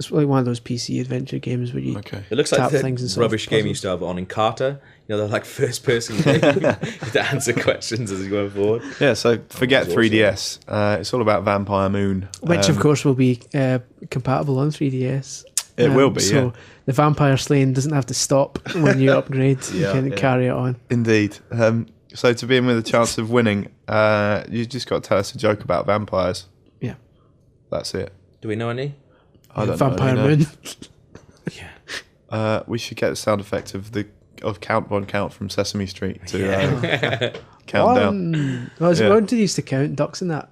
Speaker 3: It's like one of those PC adventure games where you
Speaker 1: Okay.
Speaker 2: It looks like
Speaker 3: tap
Speaker 2: the
Speaker 3: things and solve
Speaker 2: rubbish game you used to have on in Carter. You know, they're like first-person game. You have to answer questions as you go forward.
Speaker 1: Yeah, so forget
Speaker 2: That's
Speaker 1: 3DS. It's all about Vampire Moon.
Speaker 3: which of course will be compatible on 3DS.
Speaker 1: It will be,
Speaker 3: so
Speaker 1: yeah.
Speaker 3: the vampire slaying doesn't have to stop when you upgrade. You
Speaker 4: Yeah,
Speaker 3: can
Speaker 4: yeah.
Speaker 3: carry it on.
Speaker 1: Indeed. So to be in with a chance of winning, you just got to tell us a joke about vampires.
Speaker 3: Yeah.
Speaker 1: That's it.
Speaker 2: Do we know any?
Speaker 1: I don't
Speaker 3: Vampire
Speaker 1: know.
Speaker 3: Moon.
Speaker 2: Yeah.
Speaker 1: We should get the sound effect of Count Von Count from Sesame Street to count down.
Speaker 3: Well,
Speaker 1: Yeah.
Speaker 3: what did he used to count? Ducks and that.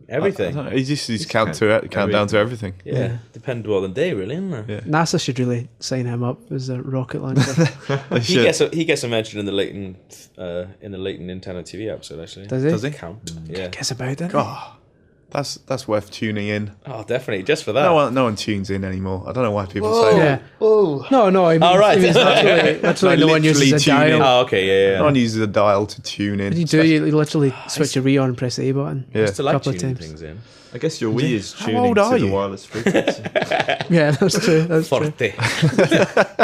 Speaker 2: Everything.
Speaker 1: He just count down to everything.
Speaker 2: Yeah. Depends on the day, really, isn't it?
Speaker 1: Yeah.
Speaker 3: NASA should really sign him up as a rocket launcher.
Speaker 1: They
Speaker 2: He
Speaker 1: should.
Speaker 2: gets a mention in the Leighton Nintendo TV episode, actually.
Speaker 3: Does he?
Speaker 1: Does he?
Speaker 2: Count? Yeah.
Speaker 3: Guess about it.
Speaker 1: Oh, that's worth tuning in.
Speaker 2: Oh, definitely, just for that.
Speaker 1: No one tunes in anymore. I don't know why people say that.
Speaker 3: Yeah. No, I mean,
Speaker 2: Oh, right.
Speaker 3: I mean, literally no one
Speaker 1: literally
Speaker 3: uses a
Speaker 1: tune in.
Speaker 3: dial.
Speaker 2: Oh, okay, yeah.
Speaker 1: No one uses a dial to tune in.
Speaker 3: What do you do? You literally switch your Wii on and press the A button.
Speaker 1: Yeah.
Speaker 2: Just to like
Speaker 3: couple of
Speaker 2: tuning
Speaker 3: times.
Speaker 2: things in.
Speaker 4: I guess your Wii is
Speaker 1: How
Speaker 4: tuning
Speaker 1: old
Speaker 4: to
Speaker 1: are
Speaker 4: the
Speaker 1: you?
Speaker 4: wireless frequency.
Speaker 3: Yeah, that's true. That's true.
Speaker 2: Forte.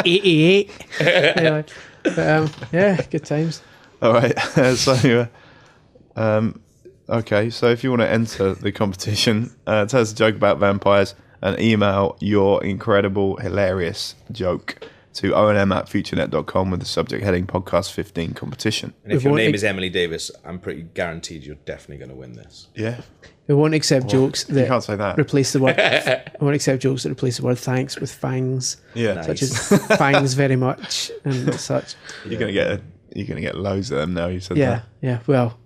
Speaker 3: 88. Anyway, but, yeah, good times.
Speaker 1: All right. Okay. So if you want to enter the competition, tell us a joke about vampires and email your incredible, hilarious joke to onm@futurenet.com with the subject heading Podcast 15 competition.
Speaker 2: And if
Speaker 3: We
Speaker 2: your
Speaker 3: won't
Speaker 2: name
Speaker 3: ex-
Speaker 2: is Emily Davis, I'm pretty guaranteed you're definitely going to win this.
Speaker 1: Yeah.
Speaker 3: We won't accept jokes
Speaker 1: You can't
Speaker 3: that
Speaker 1: say that.
Speaker 3: replace the word. We won't accept jokes that replace the word thanks with fangs,
Speaker 1: Yeah.
Speaker 2: Nice.
Speaker 3: such as thanks very much and such.
Speaker 1: You're gonna get loads of them now. You said
Speaker 3: Yeah,
Speaker 1: that.
Speaker 3: yeah. Well,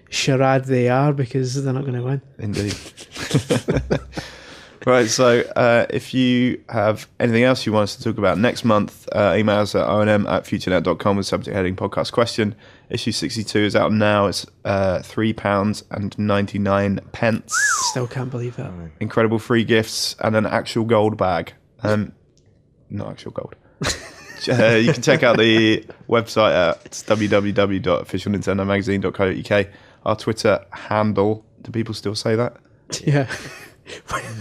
Speaker 3: charade they are because they're not going to win.
Speaker 1: Indeed. Right, so if you have anything else you want us to talk about next month, email us at onm@futurenet.com with subject heading podcast question. Issue 62 is out now. It's £3.99.
Speaker 3: Still can't believe that.
Speaker 1: Incredible free gifts and an actual gold bag. Not actual gold. You can check out the website at www.officialnintendomagazine.co.uk. Our Twitter handle, do people still say that?
Speaker 3: Yeah.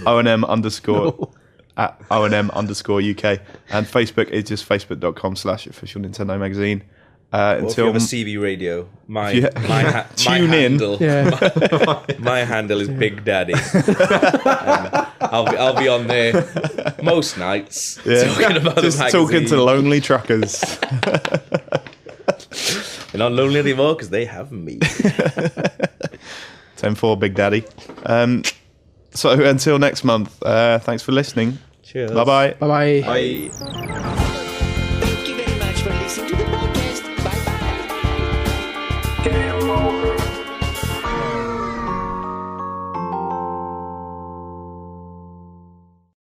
Speaker 1: ONM underscore at ONM underscore UK, and Facebook is just facebook.com/official Nintendo Magazine.
Speaker 2: Or if you
Speaker 1: Until
Speaker 2: have a CB radio, my
Speaker 1: If you- Tune in.
Speaker 2: handle,
Speaker 3: Yeah.
Speaker 2: my handle is Big Daddy. I'll be on there most nights talking about
Speaker 1: just
Speaker 2: the
Speaker 1: talking
Speaker 2: magazine.
Speaker 1: to lonely truckers.
Speaker 2: They're not lonely anymore because they have me.
Speaker 1: 10-4 Big Daddy. So until next month, thanks for listening.
Speaker 2: Cheers.
Speaker 1: Bye-bye.
Speaker 3: Bye-bye.
Speaker 2: Bye.
Speaker 6: Thank you very much for listening to the podcast. Bye bye.
Speaker 7: Game over.